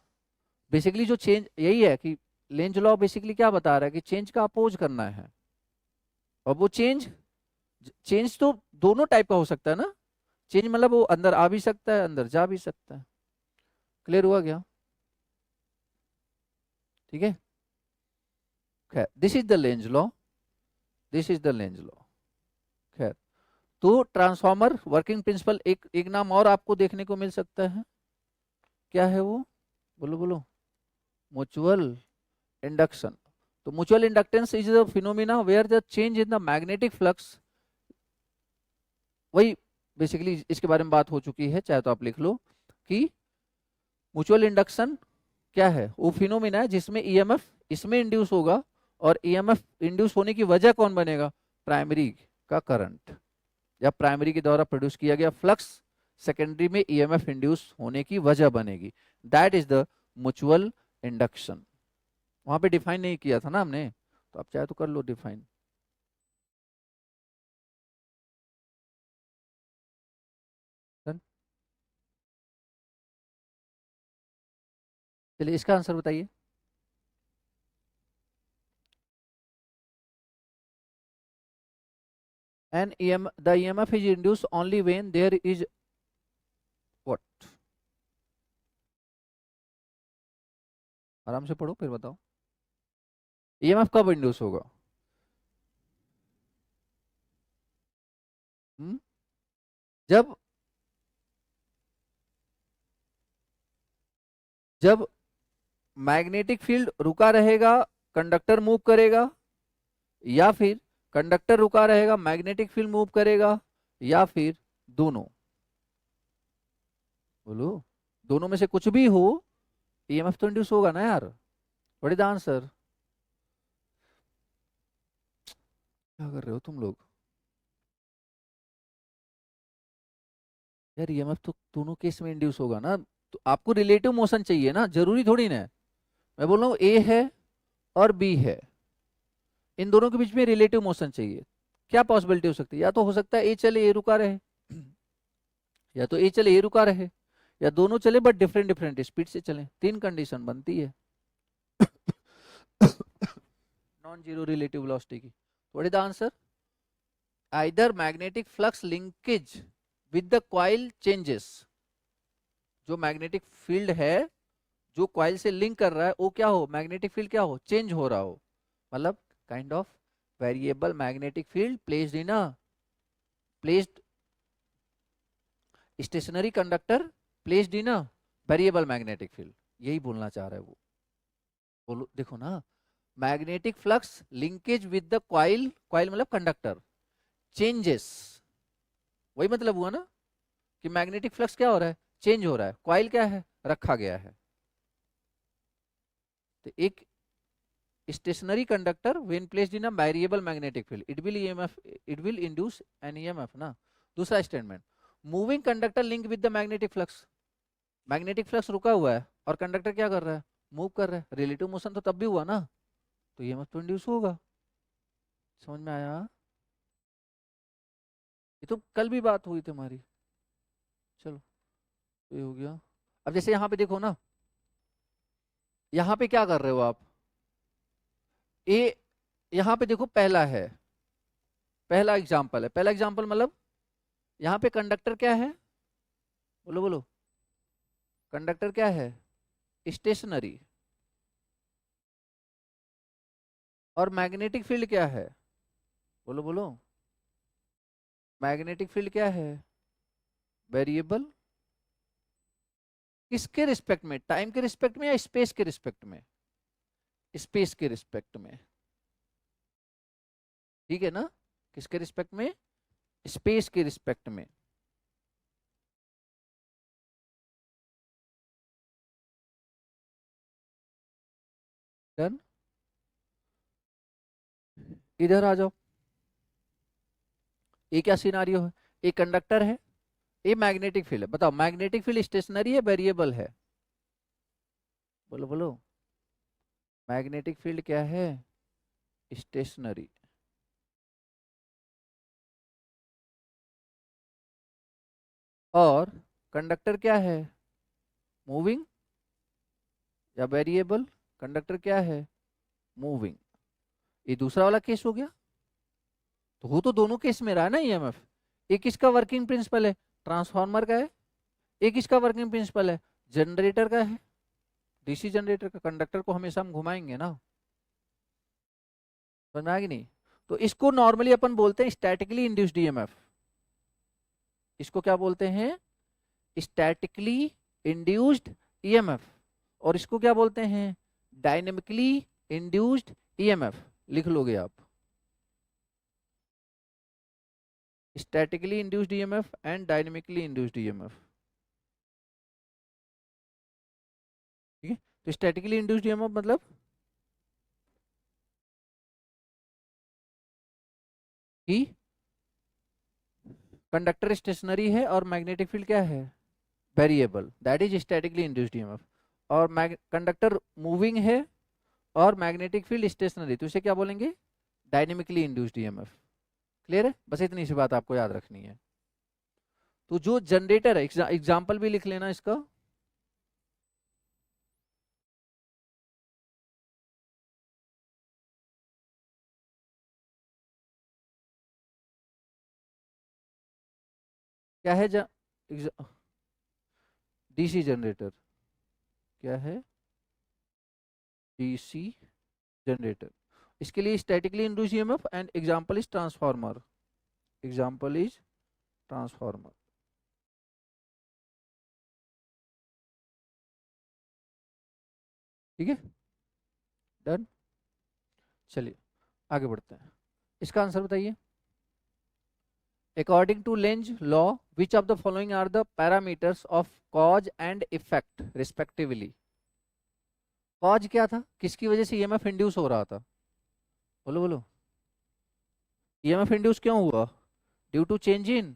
बेसिकली जो चेंज यही है कि लेंज लॉ बेसिकली क्या बता रहा है कि चेंज का अपोज करना है। और वो चेंज चेंज तो दोनों टाइप का हो सकता है ना। चेंज मतलब वो अंदर आ भी सकता है, अंदर जा भी सकता है। क्लियर हुआ क्या? ठीक है, खैर this is the Lenz law, this is the Lenz law. खैर, तो ट्रांसफॉर्मर वर्किंग प्रिंसिपल एक नाम और आपको देखने को मिल सकता है, क्या है वो? बोलो बोलो। Mutual induction. तो mutual inductance is the phenomena where the change in the magnetic flux, वही बेसिकली इसके बारे में बात हो चुकी है, चाहे तो आप लिख लो कि म्यूचुअल इंडक्शन क्या है? वो फिनोमिना है जिसमें ईएमएफ इसमें इंड्यूस होगा, और ईएमएफ इंड्यूस होने की वजह कौन बनेगा? प्राइमरी का करंट। या प्राइमरी के द्वारा प्रोड्यूस किया गया फ्लक्स सेकेंडरी में ईएमएफ इंड्यूस होने की वजह बनेगी, that is the mutual induction. वहां पे डिफाइन नहीं किया था ना हमने, तो आप चाहे तो कर लो डिफाइन। चलिए इसका आंसर बताइए। And the EMF is induced only when there is what? आराम से पढ़ो फिर बताओ। EMF कब इंड्यूस होगा? हुँ? जब जब मैग्नेटिक फील्ड रुका रहेगा, कंडक्टर मूव करेगा, या फिर कंडक्टर रुका रहेगा, मैग्नेटिक फील्ड मूव करेगा, या फिर दोनों? बोलो, दोनों में से कुछ भी हो, ईएमएफ तो इंड्यूस होगा ना यार। What is the answer? क्या कर रहे हो तुम लोग यार? ईएमएफ तो दोनों केस में इंड्यूस होगा ना। तो आपको रिलेटिव मोशन चाहिए ना, जरूरी थोड़ी ना है। मैं बोल रहा हूँ ए है और बी है, इन दोनों के बीच में रिलेटिव मोशन चाहिए। क्या पॉसिबिलिटी हो सकती है? या तो हो सकता है ए चले ए रुका रहे, या तो ए चले ए रुका रहे, या दोनों चले बट डिफरेंट डिफरेंट स्पीड से चले। तीन कंडीशन बनती है नॉन जीरो रिलेटिव वेलोसिटी की। What is the answer? Either magnetic flux linkage with the coil changes, जो मैग्नेटिक फील्ड है जो कॉइल से लिंक कर रहा है, वो क्या हो, मैग्नेटिक फील्ड क्या हो, चेंज हो रहा हो, मतलब kind of variable magnetic field placed in a placed stationary conductor placed in a variable magnetic field, यही बोलना चाह रहा है वो। बोलो देखो ना, magnetic flux linkage with the coil, coil मतलब कंडक्टर, चेंजेस, वही मतलब हुआ ना कि मैग्नेटिक फ्लक्स क्या हो रहा है, चेंज हो रहा है, कॉइल क्या है, रखा गया है। तो एक stationary conductor when placed in a variable magnetic field it will EMF, it will induce an EMF ना। दूसरा statement, moving conductor link with the magnetic flux, magnetic flux रुका हुआ है और कंडक्टर क्या कर रहा है, मूव कर रहा है, रिलेटिव मोशन तो तब भी हुआ ना, तो ईएमएफ तो इंड्यूस होगा। समझ में आया? ये तो कल भी बात हुई थी हमारी। चलो ये हो गया। अब जैसे यहाँ पे देखो ना, यहाँ पे क्या कर रहे हो आप, ए, यहाँ पे देखो पहला है, पहला एग्जाम्पल है, पहला एग्जाम्पल मतलब यहाँ पे कंडक्टर क्या है, बोलो बोलो, कंडक्टर क्या है, स्टेशनरी, और मैग्नेटिक फील्ड क्या है, बोलो बोलो, मैग्नेटिक फील्ड क्या है, वेरिएबल। किसके रिस्पेक्ट में, टाइम के रिस्पेक्ट में या स्पेस के रिस्पेक्ट में? स्पेस के रिस्पेक्ट में, ठीक है ना। किसके रिस्पेक्ट में? स्पेस के रिस्पेक्ट में। डन। इधर आ जाओ, ये क्या सिनारियो है, एक कंडक्टर है, ये मैग्नेटिक फील्ड है। बताओ मैग्नेटिक फील्ड स्टेशनरी है वेरिएबल है? बोलो बोलो, मैग्नेटिक फील्ड क्या है, स्टेशनरी, और कंडक्टर क्या है, मूविंग या वेरिएबल, कंडक्टर क्या है, मूविंग। ये दूसरा वाला केस हो गया। तो वो तो दोनों केस में रहा है ना ईएमएफ। एक इसका वर्किंग प्रिंसिपल है, ट्रांसफार्मर का है, एक इसका वर्किंग प्रिंसिपल है, जनरेटर का है, डीसी जनरेटर का। कंडक्टर को हमेशा हम घुमाएंगे ना, समझ में आएगी नहीं? तो इसको नॉर्मली अपन बोलते हैं स्टैटिकली इंड्यूस्ड ईएमएफ। इसको क्या बोलते हैं, स्टैटिकली इंड्यूस्ड ईएमएफ। और इसको क्या बोलते हैं, डायनेमिकली इंड्यूस्ड ईएमएफ। लिख लोगे आप, statically induced EMF and dynamically induced EMF. ठीक है, तो स्टैटिकली इंड्यूस्ड ईएमएफ मतलब कि कंडक्टर स्टेशनरी है और मैग्नेटिक फील्ड क्या है, variable, that is statically induced EMF. और कंडक्टर मूविंग है और मैग्नेटिक फील्ड स्टेशनरी, तो इसे क्या बोलेंगे, डायनेमिकली इंड्यूस्ड ईएमएफ। क्लियर है, बस इतनी सी बात आपको याद रखनी है। तो जो जनरेटर है, एग्जाम्पल भी लिख लेना इसका, क्या है डीसी जनरेटर, क्या है डीसी जनरेटर। इसके लिए statically induced EMF and example is transformer, example is transformer. ठीक है, डन। चलिए आगे बढ़ते हैं, इसका आंसर बताइए। According to Lenz law, which of the following are the parameters of cause and effect respectively? Cause क्या था, किसकी वजह से ईएमएफ इंड्यूस हो रहा था, बोलो बोलो, ईएमएफ इंड्यूस क्यों हुआ, due to change in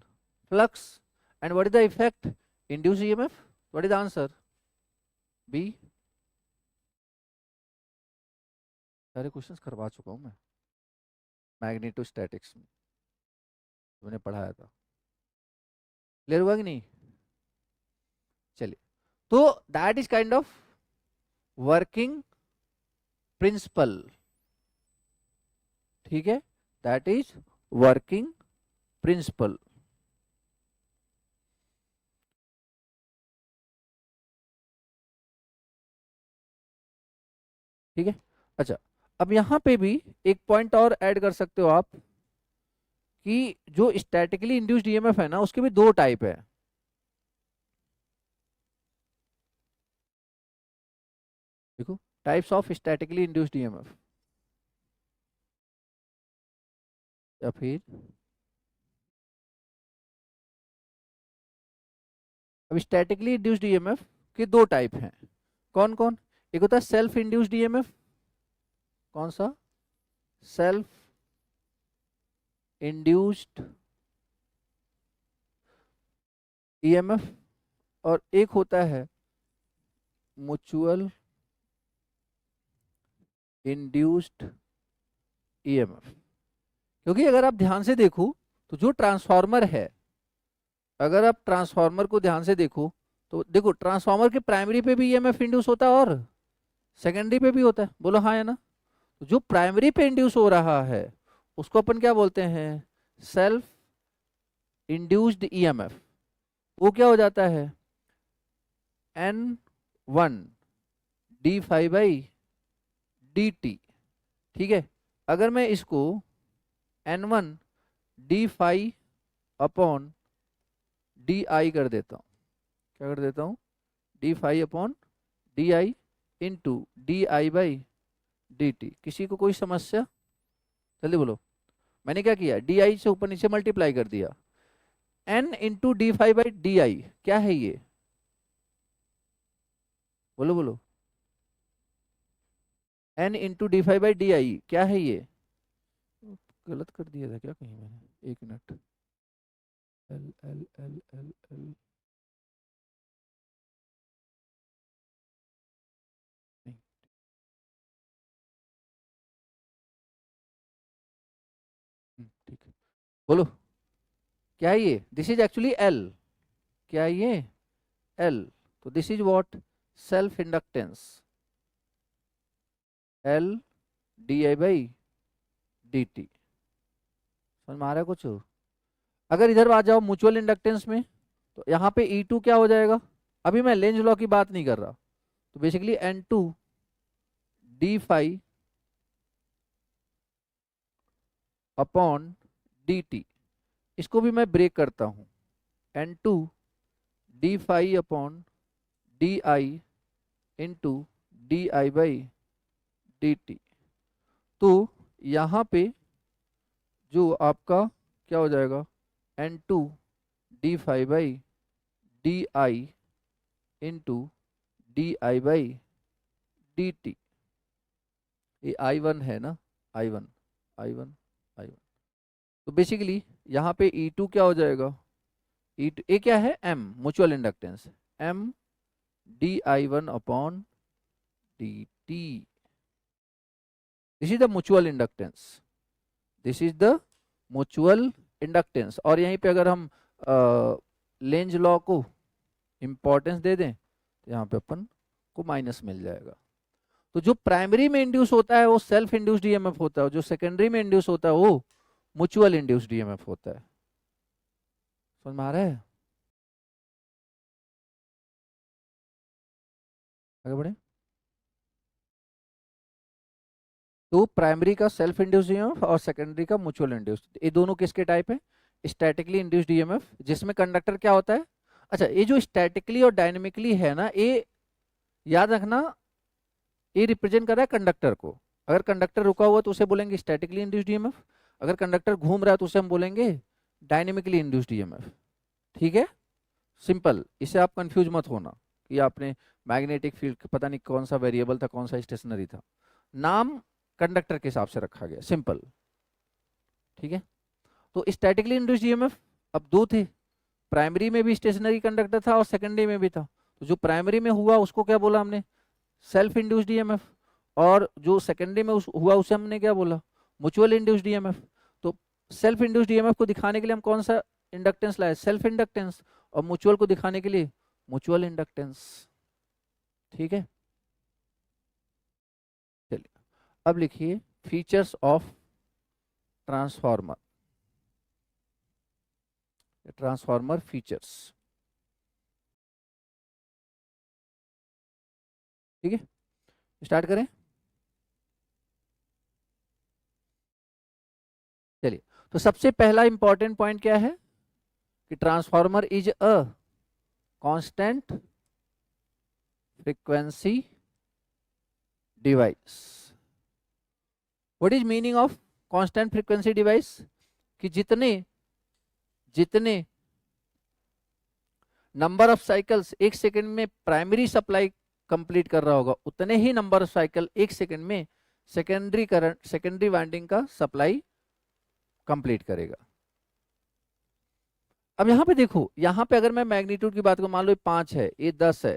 flux. And what is the effect, induce EMF, what is the answer, B. सारे क्वेश्चंस करवा चुका हूं मैं मैग्नेटोस्टैटिक्स में, मैंने पढ़ाया था। क्लियर हुआ कि नहीं। चलिए, तो that is kind of working principle, ठीक है, दैट इज वर्किंग प्रिंसिपल। ठीक है, अच्छा, अब यहां पे भी एक पॉइंट और ऐड कर सकते हो आप कि जो स्टैटिकली इंड्यूस्ड ईएमएफ है ना, उसके भी दो टाइप है। देखो, types of statically induced EMF, या फिर अब स्टैटिकली इंड्यूस्ड ईएमएफ के दो टाइप हैं, कौन कौन, एक होता है सेल्फ इंड्यूस्ड ईएमएफ, कौन सा, सेल्फ इंड्यूस्ड ईएमएफ, और एक होता है म्यूचुअल इंड्यूस्ड ईएमएफ। क्योंकि अगर आप ध्यान से देखो तो जो ट्रांसफार्मर है, अगर आप ट्रांसफार्मर को ध्यान से देखो तो देखो, ट्रांसफार्मर के प्राइमरी पे भी ईएमएफ इंड्यूस होता है और सेकेंडरी पे भी होता है, बोलो हाँ है ना। तो जो प्राइमरी पे इंड्यूस हो रहा है उसको अपन क्या बोलते हैं, सेल्फ इंड्यूस्ड ईएमएफ। वो क्या हो जाता है, N1 d∅dt। ठीक है, अगर मैं इसको N1 d∅ कर देता हूँ, क्या कर देता हूँ, d∅ इंटू di/dt। किसी को कोई समस्या, जल्दी बोलो। मैंने क्या किया, di से ऊपर नीचे मल्टीप्लाई कर दिया, n इंटू d∅/di, क्या है ये, बोलो बोलो, n इंटू d∅/di क्या है ये, गलत कर दिया था क्या कहीं मैंने, एक minute, L L L L L, ठीक है, बोलो क्या है ये, दिस इज एक्चुअली एल, क्या है ये, एल। तो this is what, self inductance, L di/dt। समझ में आ रहा है कुछ। अगर इधर आ जाओ म्यूचुअल इंडक्टेंस में, तो यहाँ पे E2 क्या हो जाएगा, अभी मैं लेंज लॉ की बात नहीं कर रहा, तो बेसिकली N2 d∅/dt। इसको भी मैं ब्रेक करता हूँ, N2 d∅/di इंटू di/dt। तो यहाँ पे जो आपका क्या हो जाएगा, N2 d∅/di इंटू di/dt। ये I1 है ना, I1 I1 I1। तो बेसिकली यहाँ पे E2 क्या हो जाएगा, ए क्या है, M mutual inductance, M D I one upon D T, this is the mutual inductance, this is the mutual inductance. और यहीं पे अगर हम लेंज लॉ को इंपॉर्टेंस दे दें तो यहाँ पे अपन को माइनस मिल जाएगा। तो जो प्राइमरी में इंड्यूस होता है वो सेल्फ इंड्यूस्ड ईएमएफ होता है, जो सेकेंडरी में इंड्यूस होता है वो म्यूचुअल इंड्यूस्ड ईएमएफ होता है। समझ में आ रहा है? आगे बढ़े। तो प्राइमरी का सेल्फ इंड्यूस्ड ईएमएफ और सेकेंडरी का म्यूचुअल इंड्यूस्ड, ये दोनों किसके टाइप है, स्टैटिकली इंड्यूस्ड ईएमएफ, जिसमें कंडक्टर क्या होता है। अच्छा, ये जो स्टैटिकली और डायनेमिकली है ना, ये याद रखना, ये रिप्रेजेंट कर रहा है कंडक्टर को। अगर कंडक्टर रुका हुआ तो उसे बोलेंगे स्टैटिकली इंड्यूस्ड ईएमएफ, अगर कंडक्टर घूम रहा है तो उसे हम बोलेंगे डायनेमिकली इंड्यूस्ड ईएमएफ। ठीक है, सिंपल, इससे आप कंफ्यूज मत होना कि आपने मैग्नेटिक फील्ड पता नहीं कौन सा वेरिएबल था, कौन सा स्टेशनरी था, नाम कंडक्टर के हिसाब से रखा गया, सिंपल। ठीक है, तो स्टैटिकली इंड्यूस्ड ईएमएफ अब दो थे, प्राइमरी में भी स्टेशनरी कंडक्टर था और सेकेंडरी में भी था। तो जो प्राइमरी में हुआ उसको क्या बोला हमने, सेल्फ इंड्यूस्ड ईएमएफ, और जो सेकेंडरी में हुआ उसे हमने क्या बोला, म्यूचुअल इंड्यूस्ड ईएमएफ। तो सेल्फ इंड्यूस्ड ईएमएफ को दिखाने के लिए हम कौन सा इंडक्टेंस लाए, सेल्फ इंडक्टेंस, और म्यूचुअल को दिखाने के लिए म्यूचुअल इंडक्टेंस। ठीक है, चलिए अब लिखिए features of transformer, transformer features. ठीक है, स्टार्ट करें। चलिए, तो सबसे पहला इंपॉर्टेंट पॉइंट क्या है कि transformer is a constant frequency device. What is meaning of constant frequency device, कि जितने जितने नंबर ऑफ साइकिल्स एक सेकंड में प्राइमरी सप्लाई कंप्लीट कर रहा होगा, उतने ही नंबर ऑफ साइकिल एक सेकंड में सेकेंडरी करंट, सेकेंडरी वाइंडिंग का सप्लाई कंप्लीट करेगा। अब यहां पे देखो, यहां पे अगर मैं मैग्नीट्यूड की बात करूं, मान लो ये 5 है, ये 10 है,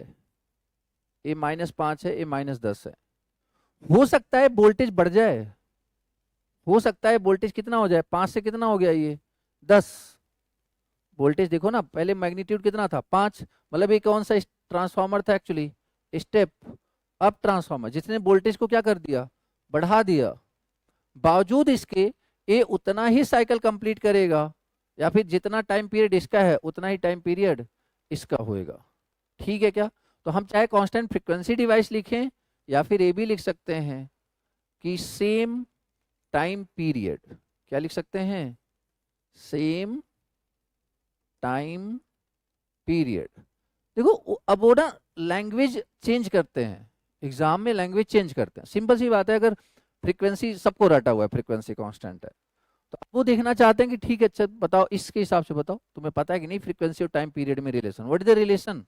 ये -5 है, ये -10 है, हो सकता है वोल्टेज बढ़ जाए, हो सकता है वोल्टेज कितना हो जाए, 5 से कितना हो गया ये 10, वोल्टेज देखो ना, पहले मैग्नीट्यूड कितना था 5, मतलब ये कौन सा ट्रांसफार्मर था एक्चुअली, स्टेप अप ट्रांसफार्मर, जिसने वोल्टेज को क्या कर दिया, बढ़ा दिया। बावजूद इसके ये उतना ही साइकिल कंप्लीट करेगा, या फिर जितना टाइम पीरियड इसका है उतना ही टाइम पीरियड इसका होएगा। ठीक है क्या, तो हम चाहे कांस्टेंट फ्रीक्वेंसी डिवाइस लिखें या फिर ये भी लिख सकते हैं कि सेम टाइम पीरियड, क्या लिख सकते हैं, सेम टाइम पीरियड। देखो अब वो ना लैंग्वेज चेंज करते हैं, एग्जाम में लैंग्वेज चेंज करते हैं, सिंपल सी बात है। अगर फ्रीक्वेंसी सबको रटा हुआ है, फ्रीक्वेंसी कांस्टेंट है, तो अब वो देखना चाहते हैं कि ठीक है अच्छा बताओ, इसके हिसाब से बताओ तुम्हें पता है कि नहीं फ्रीक्वेंसी और टाइम पीरियड में relation, what is the relation,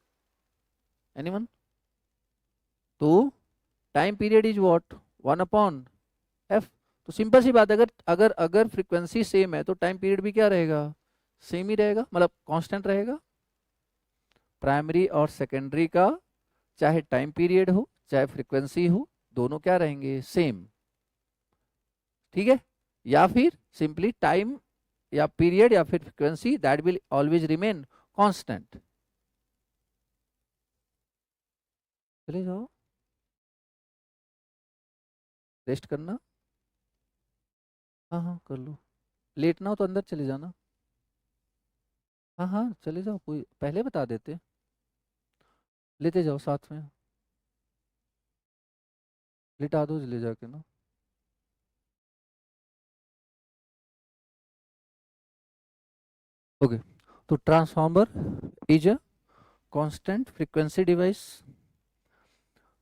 anyone. तो time period is what, 1/f। तो सिंपल सी बात है, अगर अगर अगर फ्रीक्वेंसी सेम है तो टाइम पीरियड भी क्या रहेगा, सेम ही रहेगा, मतलब कांस्टेंट रहेगा। प्राइमरी और सेकेंडरी का चाहे टाइम पीरियड हो चाहे फ्रीक्वेंसी हो, दोनों क्या रहेंगे, सेम। ठीक है, या फिर सिंपली टाइम या पीरियड या फिर frequency that will always remain constant. चले जाओ, रेस्ट करना, हाँ हाँ कर लो, लेटना हो तो अंदर चले जाना, हाँ हाँ चले जाओ, कोई पहले बता देते, लेते जाओ साथ में, लिटा दो ले जाके ना। ओके, तो transformer is a constant frequency device.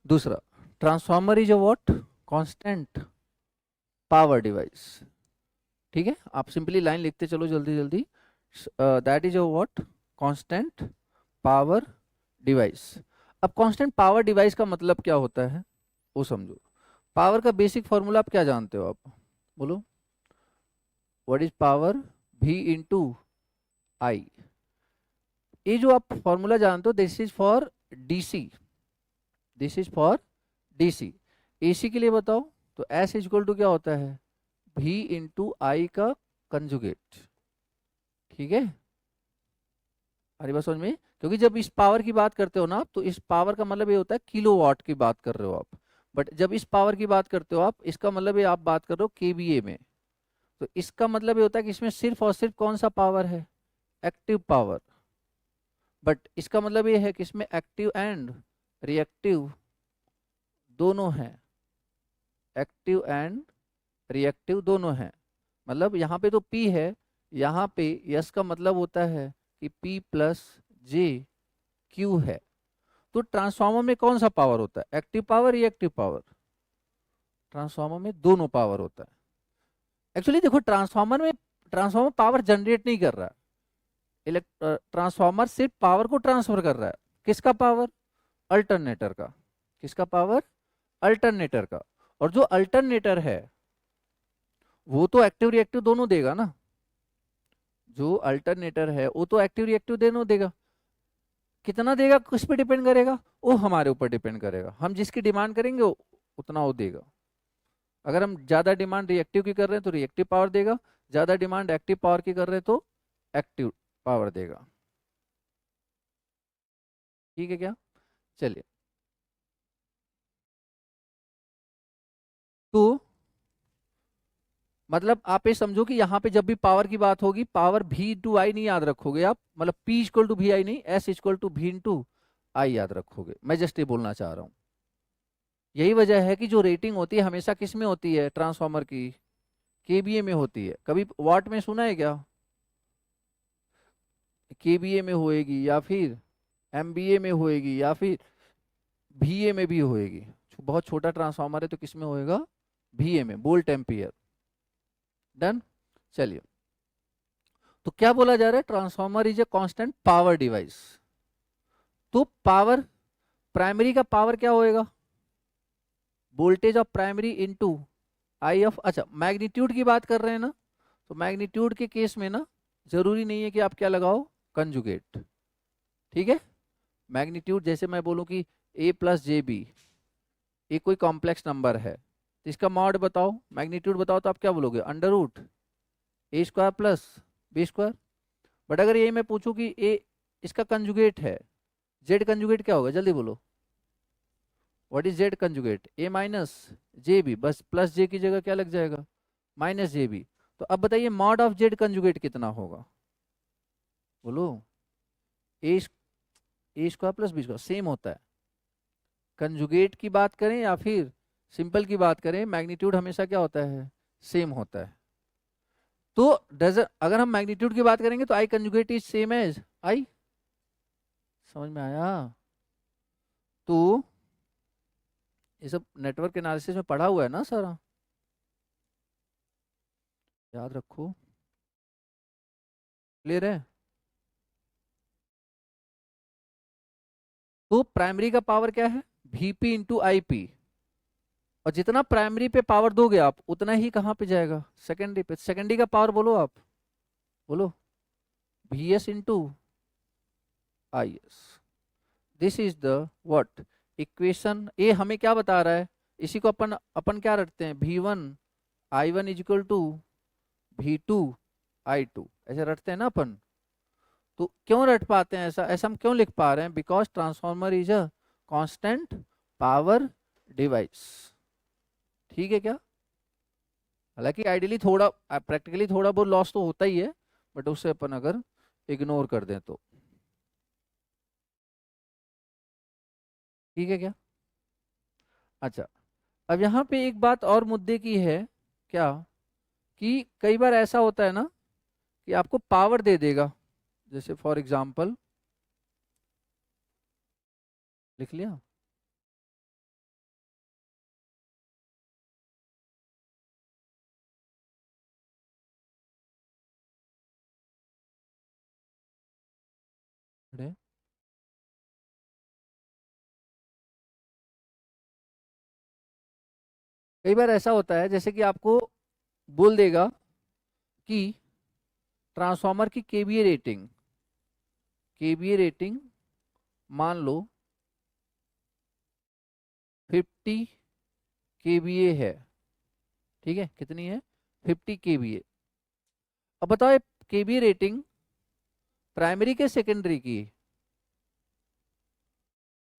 दूसरा, transformer is a what, constant power device. ठीक है, आप सिंपली लाइन लिखते चलो जल्दी जल्दी, that is a what, constant power device. अब कांस्टेंट पावर डिवाइस का मतलब क्या होता है वो समझो। पावर का बेसिक फॉर्मूला आप क्या जानते हो, आप बोलो, what is power, V into I. ये जो आप फॉर्मूला जानते हो, this is for DC, this is for DC. AC के लिए बताओ, तो एस इक्वल टू क्या होता है, भी इंटू आई का कंजुगेट। ठीक है, अरे बात समझ में, क्योंकि जब इस पावर की बात करते हो ना, तो इस पावर का मतलब ये होता है किलोवाट की बात कर रहे हो आप, बट जब इस पावर की बात करते हो आप, इसका मतलब ये आप बात कर रहे हो केवीए में। तो इसका मतलब ये होता है कि इसमें सिर्फ और सिर्फ कौन सा पावर है, एक्टिव पावर। बट इसका मतलब ये है कि इसमें एक्टिव एंड रिएक्टिव दोनों हैं, एक्टिव एंड रिएक्टिव दोनों हैं। मतलब यहाँ पे तो P है, यहाँ पे यस का मतलब होता है कि P प्लस जे क्यू है। तो ट्रांसफार्मर में कौन सा पावर होता है, active power, reactive power? Transformer में दोनों पावर होता है। एक्चुअली देखो, ट्रांसफार्मर में ट्रांसफार्मर पावर जनरेट नहीं कर रहा है, ट्रांसफार्मर सिर्फ पावर को ट्रांसफर कर रहा है। किसका पावर, अल्टरनेटर का। किसका पावर, अल्टरनेटर का। और जो अल्टरनेटर है वो तो एक्टिव रिएक्टिव दोनों देगा ना, जो अल्टरनेटर है वो तो एक्टिव रिएक्टिव दोनों देगा। कितना देगा किस पे डिपेंड करेगा, वो हमारे ऊपर डिपेंड करेगा, हम जिसकी डिमांड करेंगे उतना वो देगा। अगर हम ज्यादा डिमांड रिएक्टिव की कर रहे हैं तो रिएक्टिव पावर देगा, ज्यादा डिमांड एक्टिव पावर की कर रहे हैं तो एक्टिव पावर देगा। ठीक है क्या, चलिए। तो मतलब आप ये समझो कि यहाँ पे जब भी पावर की बात होगी, पावर भी टू आई नहीं याद रखोगे आप, मतलब P इक्वल टू भी आई नहीं, S इक्वल टू भी इंटू आई याद रखोगे। मैं जस्ट ये बोलना चाह रहा हूँ, यही वजह है कि जो रेटिंग होती है हमेशा किस में होती है ट्रांसफार्मर की, केबीए में होती है। कभी वाट में सुना है क्या, केबीए में होएगी या फिर एमबीए में होएगी या फिर VA में भी होएगी। बहुत छोटा ट्रांसफार्मर है तो किस में होएगा, VA में, वोल्ट एम्पियर। डन, चलिए। तो क्या बोला जा रहा है, transformer is a constant power device. तो पावर, प्राइमरी का पावर क्या होएगा, voltage of primary into I of, अच्छा मैग्नीट्यूड की बात कर रहे हैं ना, तो मैग्नीट्यूड के केस में ना जरूरी नहीं है कि आप क्या लगाओ, कंजुगेट। ठीक है, मैग्नीट्यूड जैसे मैं बोलूं कि A प्लस जे बी, ये कोई कॉम्प्लेक्स नंबर है, तो इसका मॉड बताओ, मैग्नीट्यूड बताओ, तो आप क्या बोलोगे, under root A square plus B square. But अगर ये मैं पूछूं कि ए इसका कंजुगेट है, जेड कंजुगेट क्या होगा, जल्दी बोलो, what is Z conjugate, A minus J B, बस प्लस जे की जगह क्या लग जाएगा, माइनस जे बी। तो अब बताइए मॉड ऑफ जेड कंजुगेट कितना होगा, बोलो। A square plus B square same होता है। कंजुगेट की बात करें या फिर सिंपल की बात करें, मैग्नीट्यूड हमेशा क्या होता है, सेम होता है। तो डज, अगर हम मैग्नीट्यूड की बात करेंगे तो I conjugate is same as I, समझ में आया। तो ये सब नेटवर्क एनालिसिस में पढ़ा हुआ है ना सारा, याद रखो, क्लियर है। तो प्राइमरी का पावर क्या है, VP इंटू IP, और जितना प्राइमरी पे पावर दोगे आप उतना ही कहाँ पे जाएगा, सेकेंडरी पे। सेकेंडरी का पावर बोलो आप, बोलो, VS into IS। This is the what, equation. ये हमें क्या बता रहा है, इसी को अपन अपन क्या रखते हैं, V1 I1 is equal to V2 I2, ऐसे रटते हैं ना अपन। तो क्यों रट पाते हैं ऐसा, ऐसा हम क्यों लिख पा रहे हैं, because transformer is a constant power device. ठीक है क्या, हालांकि आइडियली थोड़ा, प्रैक्टिकली थोड़ा बहुत लॉस तो होता ही है, बट उससे अपन अगर इग्नोर कर दें तो ठीक है क्या। अच्छा, अब यहाँ पे एक बात और मुद्दे की है, क्या, कि कई बार ऐसा होता है ना कि आपको पावर दे देगा, जैसे फॉर एग्जांपल, लिख लिया, अरे, कई बार ऐसा होता है जैसे कि आपको बोल देगा कि ट्रांसफार्मर की केवीए रेटिंग, केवीए रेटिंग मान लो 50 केवीए है, ठीक है, कितनी है 50 केवीए। अब बताओ केवीए रेटिंग प्राइमरी के सेकेंडरी की,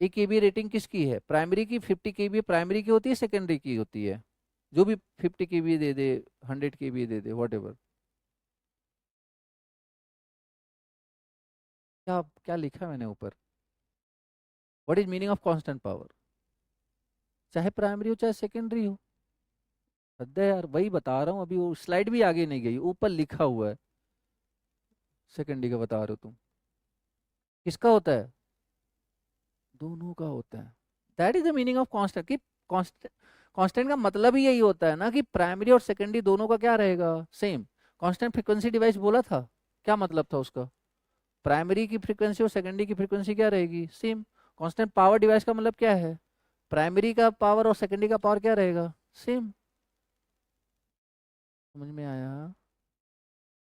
ये केवीए रेटिंग किसकी है, प्राइमरी की। 50 केवीए प्राइमरी की होती है, सेकेंडरी की होती है, जो भी 50 KVA they they, 100 KVA they they, what ever. क्या क्या लिखा है मैंने ऊपर, what is meaning of constant power, चाहे प्राइमरी हो चाहे सेकेंडरी हो। हद है यार, वही बता रहा हूँ, अभी वो स्लाइड भी आगे नहीं गई, ऊपर लिखा हुआ है, सेकेंडरी का बता रहे हो तुम, किसका होता है, दोनों का होता है। That is the meaning of constant कि कांस्टेंट का मतलब ही यही होता है ना कि प्राइमरी और सेकेंडरी दोनों का क्या रहेगा, सेम। कांस्टेंट फ्रीक्वेंसी डिवाइस बोला था, क्या मतलब था उसका, प्राइमरी की फ्रीक्वेंसी और सेकेंडरी की फ्रीक्वेंसी क्या रहेगी, सेम। कांस्टेंट पावर डिवाइस का मतलब क्या है, प्राइमरी का पावर और सेकेंडरी का पावर क्या रहेगा, सेम। समझ में आया।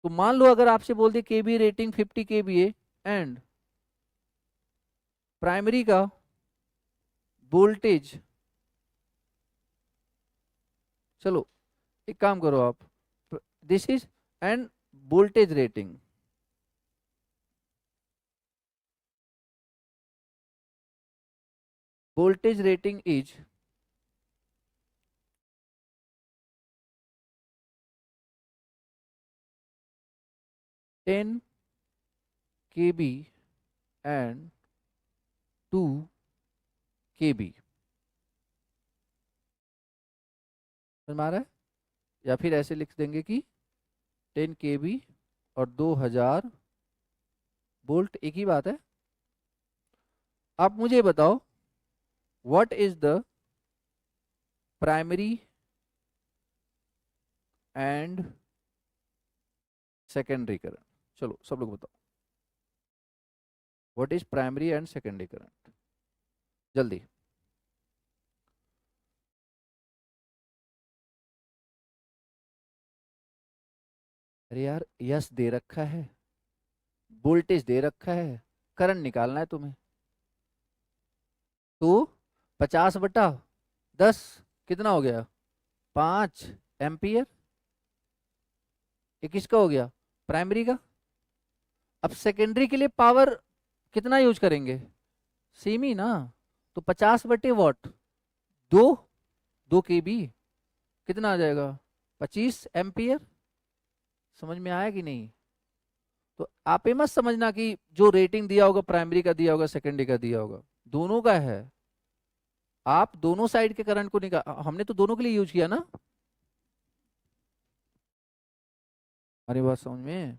तो मान लो अगर आपसे बोल दे केबी रेटिंग 50 केबीए एंड प्राइमरी का वोल्टेज, चलो एक काम करो आप, this is end voltage rating, voltage rating is 10 KB and 2 केबी। समझ में आ रहा है, या फिर ऐसे लिख देंगे कि 10 केबी और 2000 वोल्ट, एक ही बात है। आप मुझे बताओ what is the primary and secondary current, चलो सब लोग बताओ what is primary and secondary current, जल्दी। अरे यार यस दे रखा है, वोल्टेज दे रखा है, करंट निकालना है तुम्हें। तो 50/10 कितना हो गया, 5 एम्पियर। ये किसका हो गया, प्राइमरी का। अब सेकेंडरी के लिए पावर कितना यूज करेंगे, सेम ही ना, तो 50/वॉट, दो, 2 केबी, कितना आ जाएगा, 25 एम्पियर। समझ में आया कि नहीं। तो आप ये मत समझना कि जो रेटिंग दिया होगा प्राइमरी का दिया होगा सेकेंडरी का दिया होगा, दोनों का है। आप दोनों साइड के करंट को निकाल, हमने तो दोनों के लिए यूज किया ना। हमारी बात समझ में,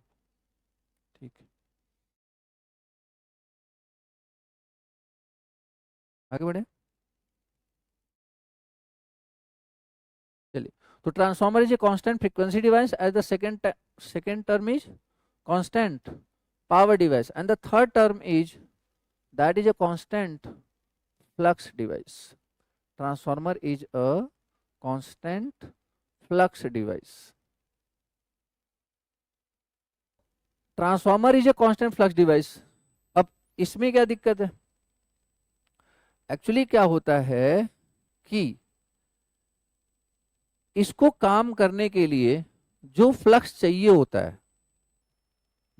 ठीक है, आगे बढ़े। चलिए, तो transformer is a constant frequency device as the second term is constant power device and the third term is that is a constant flux device. Transformer is a constant flux device. Transformer is a constant flux device. अब इसमें क्या दिक्कत है, actually क्या होता है कि इसको काम करने के लिए जो फ्लक्स चाहिए होता है,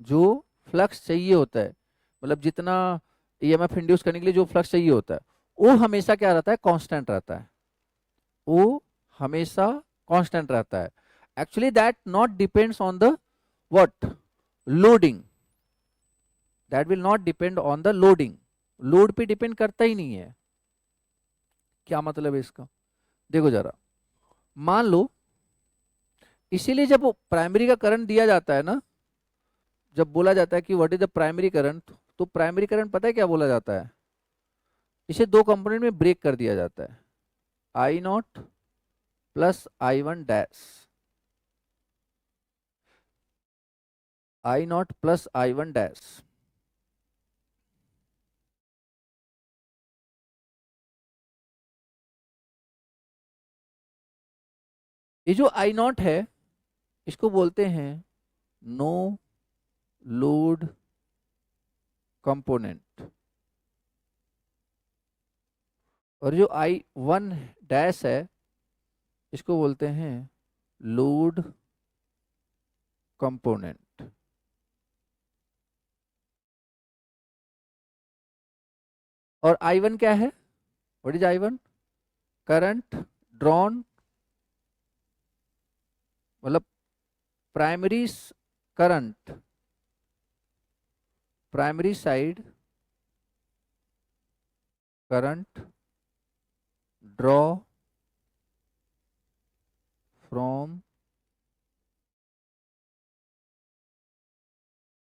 जो फ्लक्स चाहिए होता है, मतलब जितना ईएमएफ इंड्यूस करने के लिए जो फ्लक्स चाहिए होता है, वो हमेशा क्या रहता है, कांस्टेंट रहता है, वो हमेशा कांस्टेंट रहता है। Actually that not depends on the what, loading, that will not depend on the loading, load पे डिपेंड करता ही नहीं है। क्या मतलब है इसका, देखो जरा, मान लो, इसीलिए जब वो प्राइमरी का करंट दिया जाता है ना, जब बोला जाता है कि what is the primary current, तो प्राइमरी करंट पता है क्या बोला जाता है, इसे दो कंपोनेंट में ब्रेक कर दिया जाता है, I0 plus I1 dash, I0 plus I1 dash. ये जो I0 है इसको बोलते हैं नो लोड कंपोनेंट, और जो I1 डैश है इसको बोलते हैं लोड कंपोनेंट। और I1 क्या है? What is I1? Current drawn, मतलब primary current, primary side current draw from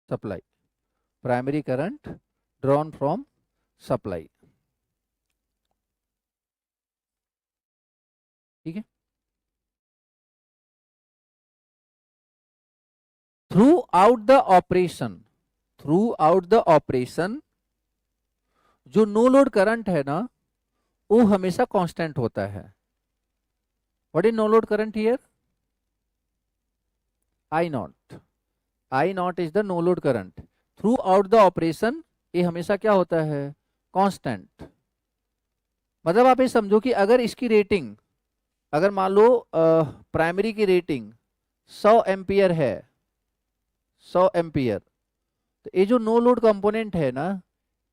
supply, primary current drawn from supply. ठीक है। Throughout the operation, throughout the operation जो नो लोड करंट है ना वो हमेशा कांस्टेंट होता है। What is no load current here? I nought, I nought is the no load current. Throughout the operation ये हमेशा क्या होता है? कांस्टेंट। मतलब आप ये समझो कि अगर इसकी रेटिंग, अगर मान लो प्राइमरी की रेटिंग 100 एम्पियर है, 100 एम्पियर, तो ये जो नो लोड कंपोनेंट है ना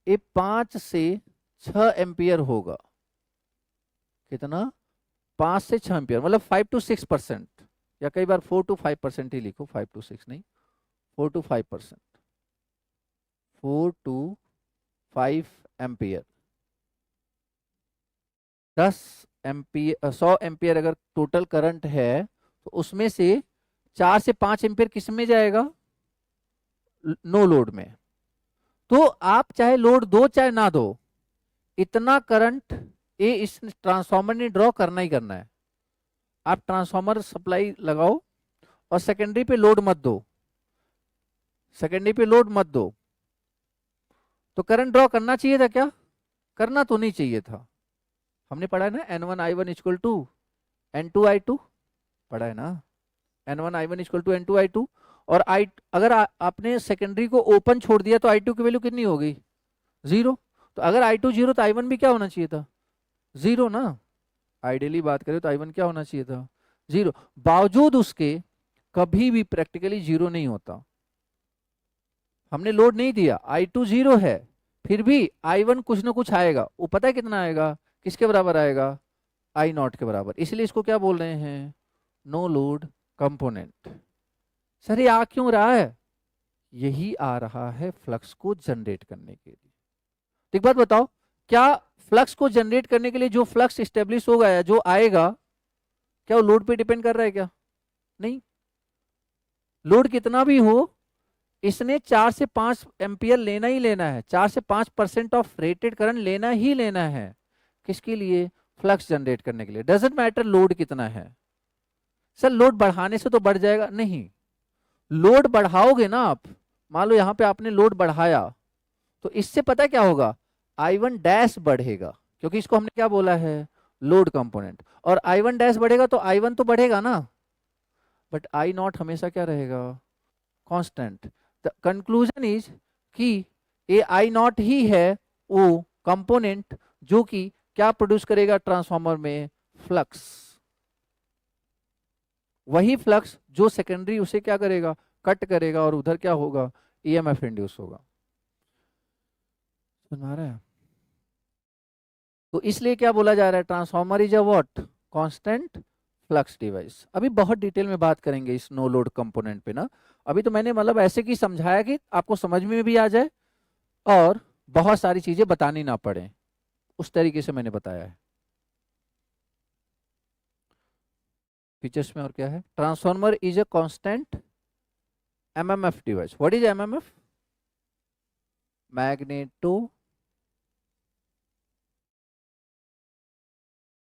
ये 5 से 6 एम्पियर होगा। कितना? 5 से 6 एम्पियर, मतलब 5 to 6%, या कई बार 4 to 5% ही लिखो, 5 to 6 नहीं, 4 to 5%, 4 to 5 ampere. 10 ampere, 100 ampere अगर टोटल करंट है तो उसमें से 4 से 5 एम्पियर किस में जाएगा? नो लोड में। तो आप चाहे लोड दो चाहे ना दो, इतना करंट ये इस ट्रांसफार्मर ने ड्रॉ करना ही करना है। आप ट्रांसफार्मर सप्लाई लगाओ और सेकेंडरी पे लोड मत दो, सेकेंडरी पे लोड मत दो, तो करंट ड्रॉ करना चाहिए था क्या? करना तो नहीं चाहिए था। हमने पढ़ा है ना N1I1 इक्वल टू N2I2, पढ़ा है ना, N1I1 इक्वल टू N2I2। और अगर आपने सेकेंडरी को ओपन छोड़ दिया तो I2 की वैल्यू कितनी हो गई? 0। तो अगर I2 0 तो I1 भी क्या होना चाहिए था? 0 ना। आइडियली बात करें तो I1 क्या होना चाहिए था? 0। बावजूद उसके कभी भी प्रैक्टिकली 0 नहीं होता। हमने लोड नहीं दिया, I2 0 है, फिर भी I1 कुछ ना कुछ आएगा। वो पता है कितना आएगा? किसके बराबर आएगा? I0 के बराबर। इसलिए इसको क्या बोल रहे हैं? No load component. सर ये आ क्यों रहा है? यही आ रहा है फ्लक्स को जनरेट करने के लिए। तो एक बात बताओ, क्या फ्लक्स को जनरेट करने के लिए जो फ्लक्स स्टेब्लिश होगा या जो आएगा, क्या वो लोड पे डिपेंड कर रहा है क्या? नहीं। लोड कितना भी हो, इसने 4 से 5 एम्पियर लेना ही लेना है, 4 से 5% ऑफ रेटेड करंट लेना ही लेना है। किसके लिए? फ्लक्स जनरेट करने के लिए। डजंट मैटर लोड कितना है। सर लोड बढ़ाने से तो बढ़ जाएगा, नहीं। लोड बढ़ाओगे ना आप, मान लो यहां पे आपने लोड बढ़ाया, तो इससे पता क्या होगा? I1 डैश बढ़ेगा, क्योंकि इसको हमने क्या बोला है? Load component. और I1 डैश बढ़ेगा तो I1 तो बढ़ेगा ना, बट I0 हमेशा क्या रहेगा? कांस्टेंट। द कंक्लूजन इज कि ये I0 ही है वो कंपोनेंट जो कि क्या प्रोड्यूस करेगा ट्रांसफार्मर में? फ्लक्स। वही फ्लक्स जो सेकेंडरी उसे क्या करेगा? कट करेगा, और उधर क्या होगा? EMF इंड्यूस होगा। समझ में आ रहा है? तो इसलिए क्या बोला जा रहा है? Transformer is a what? Constant flux device. अभी बहुत डिटेल में बात करेंगे इस नो लोड कंपोनेंट पे ना। अभी तो मैंने मतलब ऐसे की समझाया कि आपको समझ में भी आ जाए और बहुत सारी चीजें बतानी ना पड़े, उस तरीके से मैंने बताया है। फीचर्स में और क्या है? Transformer is a constant MMF device. What is MMF? Magneto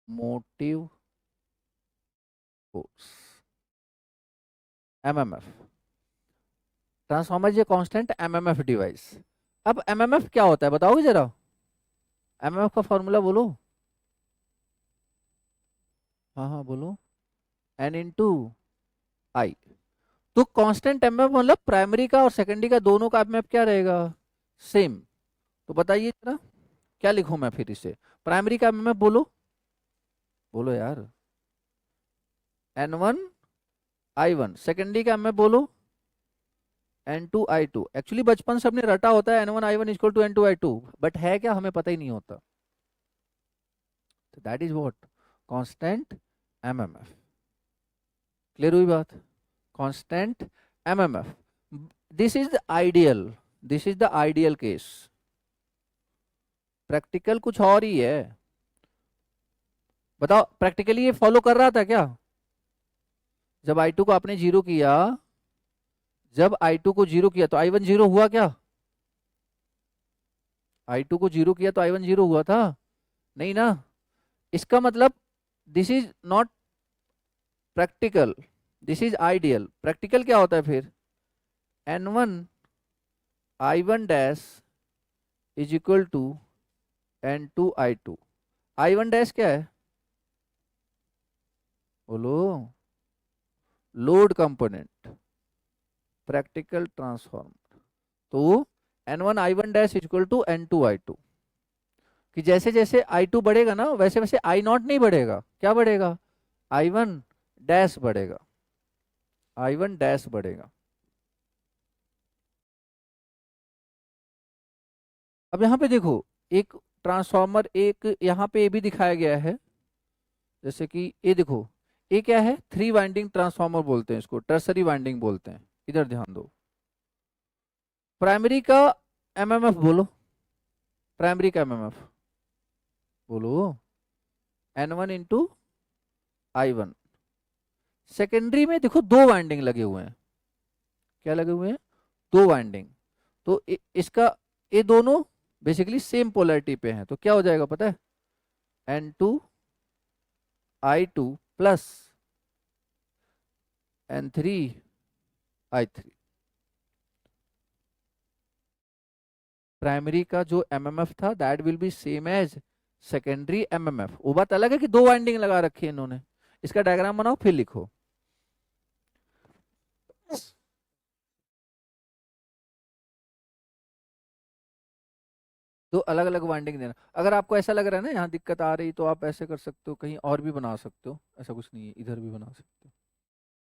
motive force, MMF। Transformer is a constant MMF device. अब MMF क्या होता है बताओगे जरा? MMF का फॉर्मूला बोलो। हाँ हाँ बोलो। N × I। तो कांस्टेंट MMF मतलब प्राइमरी का और सेकेंडरी का दोनों का MMF क्या रहेगा? सेम। तो बताइए जरा क्या लिखूं मैं फिर इसे? प्राइमरी का एमएमएफ बोलो, बोलो यार। N1 I1। सेकेंडरी का एमएमएफ बोलो, N2 I2। एक्चुअली बचपन से हमने रटा होता है N1 I1 equal to N2 I2, but है क्या हमें पता ही नहीं होता। तो that is what constant MMF. Clear हुई बात? Constant MMF. This is the ideal, this is the ideal case. Practical कुछ और ही है। बताओ प्रैक्टिकली ये फॉलो कर रहा था क्या? जब I2 को आपने जीरो किया, जब I2 को जीरो किया तो I1 जीरो हुआ क्या? I2 को जीरो किया तो I1 जीरो हुआ था? नहीं ना। इसका मतलब this is not practical, this is ideal. Practical क्या होता है फिर? N1 I1 dash is equal to N2 I2। I1 dash क्या है बोलो? Load component, practical transformer. तो N1 I1 dash equal to N2 I2, कि जैसे जैसे I2 बढ़ेगा ना वैसे वैसे I0 नहीं बढ़ेगा। क्या बढ़ेगा? I1 डैश बढ़ेगा, I1 डैश बढ़ेगा। अब यहाँ पे देखो एक ट्रांसफॉर्मर, एक यहाँ पे ये भी दिखाया गया है, जैसे कि ये देखो, ये क्या है? 3 वाइंडिंग ट्रांसफॉर्मर बोलते हैं इसको, टर्सरी वाइंडिंग बोलते हैं। इधर ध्यान दो। प्राइमरी का एमएमएफ बोलो, प्राइमरी का एमएमएफ बोलो N1 इंटू I1। सेकेंडरी में देखो 2 वाइंडिंग लगे हुए हैं। क्या लगे हुए हैं? 2 वाइंडिंग। तो इसका ये दोनों बेसिकली सेम पोलैरिटी पे हैं, तो क्या हो जाएगा पता है? N2 I2 plus N3 I3। Primary का जो एमएमएफ था that will be same as secondary MMF. वो बात अलग है कि 2 वाइंडिंग लगा रखी है इन्होंने। इसका डायग्राम बनाओ फिर लिखो। तो अलग अलग वाइंडिंग देना। अगर आपको ऐसा लग रहा है ना यहाँ दिक्कत आ रही, तो आप ऐसे कर सकते हो, कहीं और भी बना सकते हो, ऐसा कुछ नहीं है, इधर भी बना सकते हो।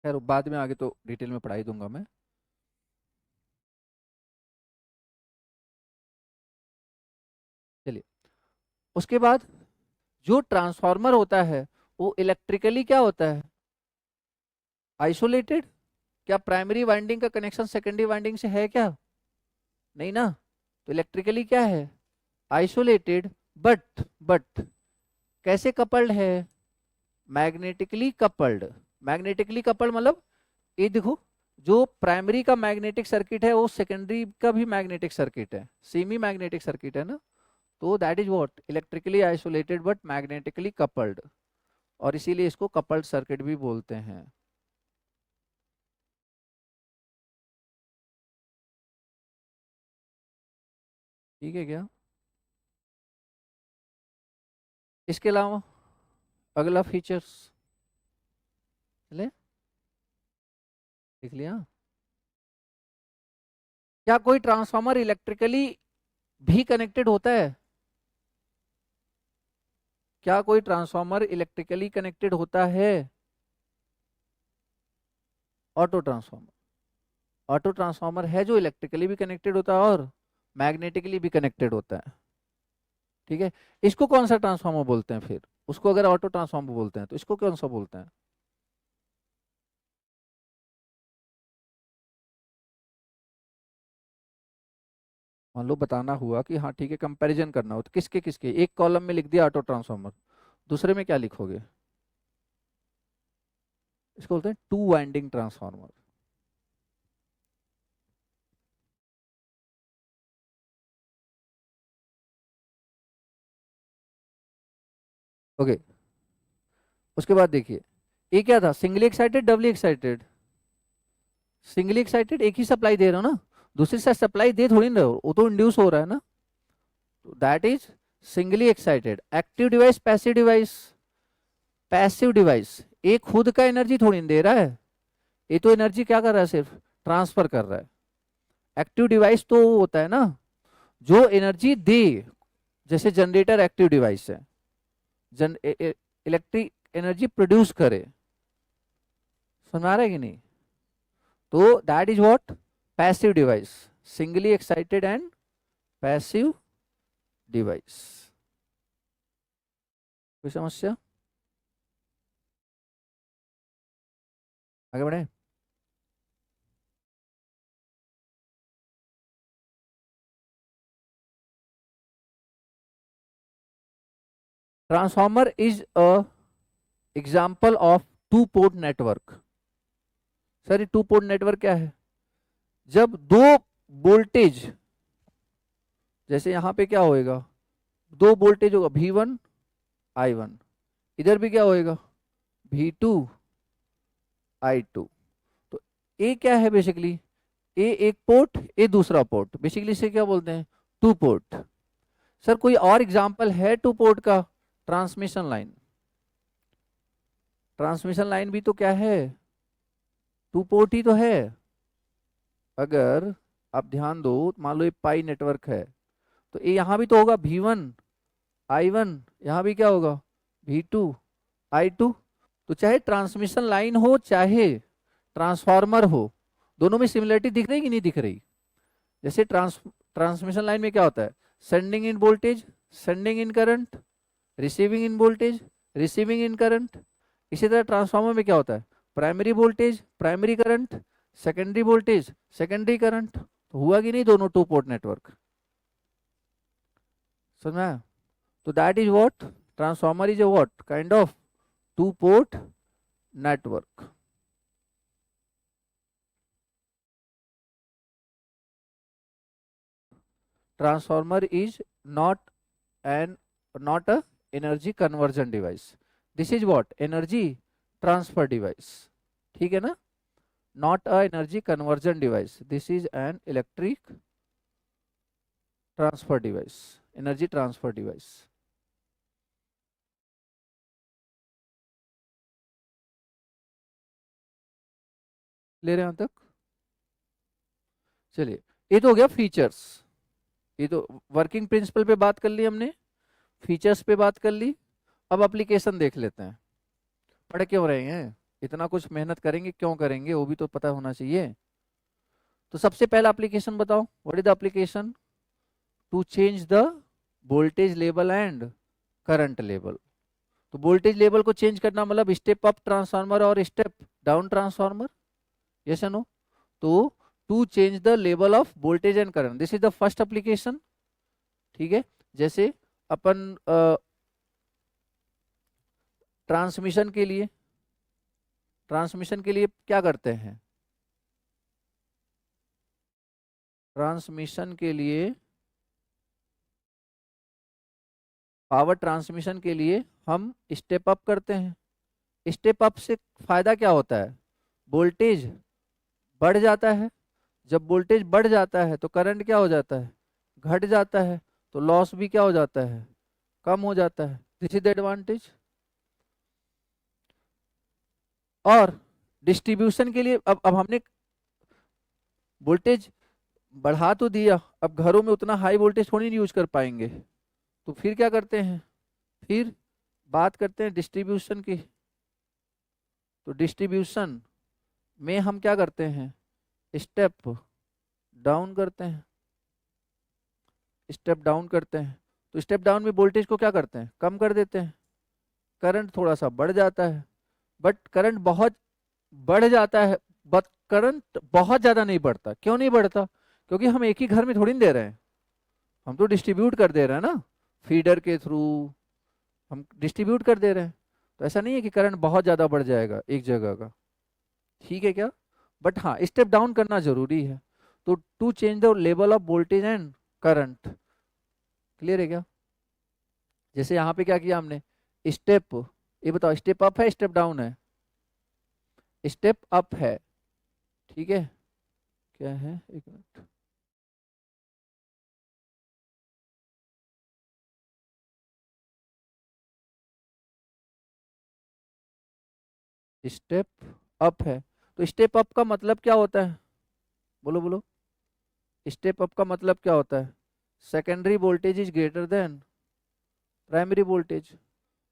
खैर बाद में आगे तो डिटेल में पढ़ाई दूंगा मैं। चलिए उसके बाद जो ट्रांसफार्मर होता है वो इलेक्ट्रिकली क्या होता है? आइसोलेटेड। क्या प्राइमरी वाइंडिंग का कनेक्शन सेकेंडरी वाइंडिंग से है क्या? नहीं ना। तो इलेक्ट्रिकली क्या है? आइसोलेटेड। बट कैसे कपल्ड है? Magnetically coupled. मैग्नेटिकली कपल्ड मतलब ये देखो, जो प्राइमरी का मैग्नेटिक सर्किट है वो सेकेंडरी का भी मैग्नेटिक सर्किट है, सेमी मैग्नेटिक सर्किट है ना। तो that is what electrically isolated but magnetically coupled, और इसीलिए इसको कपल्ड सर्किट भी बोलते हैं। ठीक है क्या? इसके अलावा अगला फीचर्स चले देख लिया। क्या कोई ट्रांसफार्मर इलेक्ट्रिकली भी कनेक्टेड होता है? क्या कोई ट्रांसफार्मर इलेक्ट्रिकली कनेक्टेड होता है? Auto transformer. ऑटो ट्रांसफार्मर है जो इलेक्ट्रिकली भी कनेक्टेड होता है और मैग्नेटिकली भी कनेक्टेड होता है। ठीक है। इसको कौन सा ट्रांसफार्मर बोलते हैं फिर? उसको अगर ऑटो ट्रांसफार्मर बोलते हैं तो इसको कौन सा बोलते हैं? मान लो बताना हुआ कि हाँ ठीक है, कंपैरिजन करना हो तो किसके किसके, एक कॉलम में लिख दिया ऑटो ट्रांसफार्मर, दूसरे में क्या लिखोगे? इसको बोलते हैं 2 वाइंडिंग ट्रांसफार्मर। ओके। उसके बाद देखिए ये क्या था? Singly excited, doubly excited? Singly excited, एक ही सप्लाई दे रहे हो ना, दूसरी साइड सप्लाई दे थोड़ी ना रहे हो, वो तो इंड्यूस हो रहा है ना। That is singly excited. Active device, passive device? Passive device ये खुद का एनर्जी थोड़ी ना दे रहा है, ये तो एनर्जी क्या कर रहा है? सिर्फ ट्रांसफर कर रहा है। एक्टिव डिवाइस तो वो होता है ना जो एनर्जी दे, जैसे जनरेटर एक्टिव डिवाइस है, इलेक्ट्रिक एनर्जी प्रोड्यूस करे। समझ आ रहा है कि नहीं? तो that is what, passive device, singly excited and passive device. कोई समस्या? आगे बढ़े। Transformer is a example of two port network. Sir ये टू पोर्ट नेटवर्क क्या है? जब दो वोल्टेज, जैसे यहां पे क्या होएगा, दो वोल्टेज होगा V1 I1, इधर भी क्या होएगा V2 I2। तो ए क्या है बेसिकली, ए एक पोर्ट, ए दूसरा पोर्ट, बेसिकली इसे क्या बोलते हैं, टू पोर्ट। सर कोई और एग्जांपल है टू पोर्ट का? Transmission line. ट्रांसमिशन लाइन भी तो क्या है, टू पोर्ट ही तो है। अगर आप ध्यान दो, मान लो ये पाई नेटवर्क है, तो ये यहाँ भी तो होगा V1 I1, यहाँ भी क्या होगा V2 I2। तो चाहे ट्रांसमिशन लाइन हो चाहे ट्रांसफार्मर हो, दोनों में सिमिलरिटी दिख रही कि नहीं दिख रही? जैसे ट्रांसमिशन लाइन में क्या होता है, sending end voltage, sending end current, receiving end voltage, receiving end current. इसी तरह ट्रांसफार्मर में क्या होता है, primary voltage, primary current, secondary voltage, secondary current. तो हुआ कि नहीं दोनों टू पोर्ट नेटवर्क? समझ में आया? तो that is what, transformer is a what kind of two port network. Transformer is an not a energy conversion device. This is what, energy transfer device. ठीक है ना? Not a energy conversion device. This is an electric transfer device, energy transfer device. ले रहे हैं यहाँ तक? चलिए, ये तो हो गया फीचर्स। ये तो वर्किंग प्रिंसिपल पे बात कर ली हमने, फीचर्स पे बात कर ली। अब एप्लीकेशन देख लेते हैं। पढ़ क्यों रहे हैं, इतना कुछ मेहनत करेंगे क्यों करेंगे, वो भी तो पता होना चाहिए। तो सबसे पहला एप्लीकेशन बताओ, what is the application, to change the voltage level and current level. तो वोल्टेज लेवल को चेंज करना मतलब स्टेप अप ट्रांसफार्मर और स्टेप डाउन ट्रांसफार्मर, यस या नो? तो to change the level of voltage and current, this is the first application. ठीक है, जैसे अपन ट्रांसमिशन के लिए, ट्रांसमिशन के लिए क्या करते हैं, ट्रांसमिशन के लिए, पावर ट्रांसमिशन के लिए हम स्टेप अप करते हैं। स्टेप अप से फायदा क्या होता है, वोल्टेज बढ़ जाता है। जब वोल्टेज बढ़ जाता है तो करंट क्या हो जाता है, घट जाता है। तो लॉस भी क्या हो जाता है, कम हो जाता है। This is the advantage. और डिस्ट्रीब्यूशन के लिए अब हमने वोल्टेज बढ़ा तो दिया, अब घरों में उतना हाई वोल्टेज थोड़ी नहीं यूज कर पाएंगे, तो फिर क्या करते हैं, फिर बात करते हैं डिस्ट्रीब्यूशन की। तो डिस्ट्रीब्यूशन में हम क्या करते हैं, स्टेप डाउन करते हैं, स्टेप डाउन करते हैं। तो स्टेप डाउन में वोल्टेज को क्या करते हैं, कम कर देते हैं। करंट थोड़ा सा बढ़ जाता है, बट करंट बहुत बढ़ जाता है, बट करंट बहुत ज्यादा नहीं बढ़ता। क्यों नहीं बढ़ता, क्योंकि हम एक ही घर में थोड़ी ना दे रहे हैं, हम तो डिस्ट्रीब्यूट कर दे रहे हैं ना, फीडर के थ्रू हम डिस्ट्रीब्यूट कर दे रहे हैं। तो ऐसा नहीं है कि करंट बहुत ज़्यादा बढ़ जाएगा एक जगह का, ठीक है क्या? बट हाँ, स्टेप डाउन करना जरूरी है। तो to change the level of voltage and current, clear है क्या? जैसे यहाँ पे क्या किया हमने, स्टेप, ये बताओ स्टेप अप है स्टेप डाउन है, स्टेप अप है, ठीक है। क्या है, एक मिनट, स्टेप अप है। तो स्टेप अप का मतलब क्या होता है, बोलो बोलो, स्टेप अप का मतलब क्या होता है? Secondary voltage is greater than primary voltage.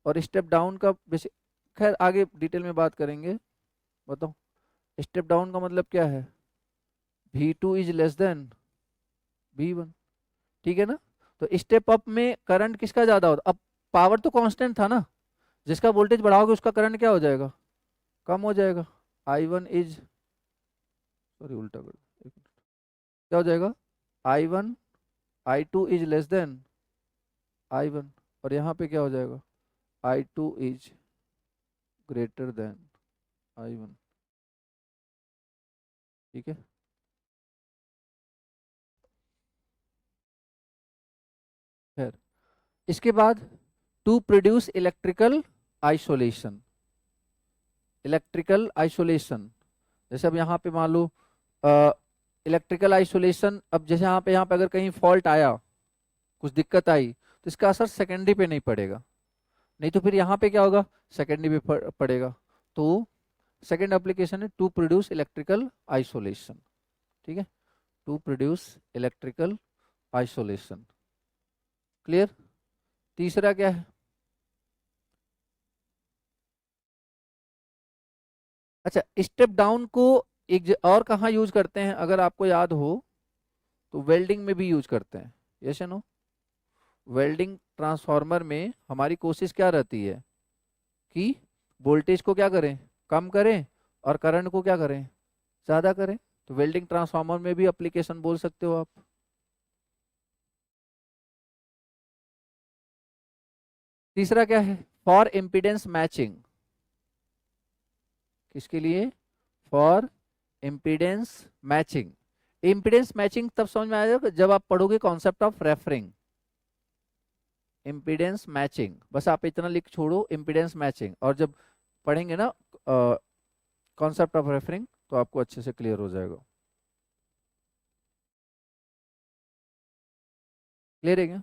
और स्टेप डाउन का बेसिक, खैर आगे डिटेल में बात करेंगे। बताओ स्टेप डाउन का मतलब क्या है? V2 is less than V1, ठीक है ना। तो स्टेप अप में करंट किसका ज्यादा होता? अब पावर तो कांस्टेंट था ना, जिसका वोल्टेज बढ़ाओगे उसका करंट क्या हो जाएगा? कम हो जाएगा। I1 इज, सॉरी उल्टा कर, एक मिनट, क्या हो जाएगा? I1 I2 is less than I1, और यहाँ पे क्या हो जाएगा? I2 is greater than I1, ठीक है। खैर इसके बाद to produce electrical isolation. Electrical isolation, जैसे अब यहाँ पे मान लो इलेक्ट्रिकल आइसोलेशन, अब जैसे यहाँ पे अगर कहीं फॉल्ट आया, कुछ दिक्कत आई, तो इसका असर सेकेंडरी पे नहीं पड़ेगा, नहीं तो फिर यहाँ पे क्या होगा? सेकेंडरी पे पड़ेगा। तो सेकेंड एप्लीकेशन है टू प्रोड्यूस इलेक्ट्रिकल आइसोलेशन, ठीक है, to produce electrical isolation. Clear? तीसरा क्या है? अच्छा, स्टेप डाउन को एक और कहाँ यूज करते हैं अगर आपको याद हो, तो वेल्डिंग में भी यूज करते हैं। यस या नो? वेल्डिंग ट्रांसफार्मर में हमारी कोशिश क्या रहती है कि वोल्टेज को क्या करें? कम करें, और करंट को क्या करें? ज़्यादा करें। तो वेल्डिंग ट्रांसफार्मर में भी एप्लीकेशन बोल सकते हो आप। तीसरा क्या है? For impedance matching. किसके लिए? For impedance matching. Impedance matching तब समझ में आएगा जब आप पढ़ोगे concept of referring. Impedance matching, बस आप इतना लिख छोड़ो, इम्पीडेंस मैचिंग, और जब पढ़ेंगे ना कॉन्सेप्ट ऑफ रेफरिंग तो आपको अच्छे से क्लियर हो जाएगा। क्लियर है क्या?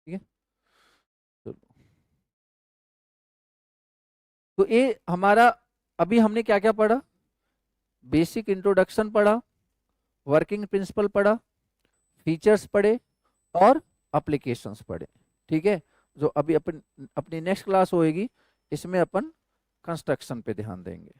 ठीक है, चलो। तो ये हमारा, अभी हमने क्या क्या पढ़ा? बेसिक इंट्रोडक्शन पढ़ा, वर्किंग प्रिंसिपल पढ़ा, फीचर्स पढ़े, और एप्लीकेशंस पढ़े, ठीक है। जो अभी अपन अपनी नेक्स्ट क्लास होएगी, इसमें अपन कंस्ट्रक्शन पे ध्यान देंगे।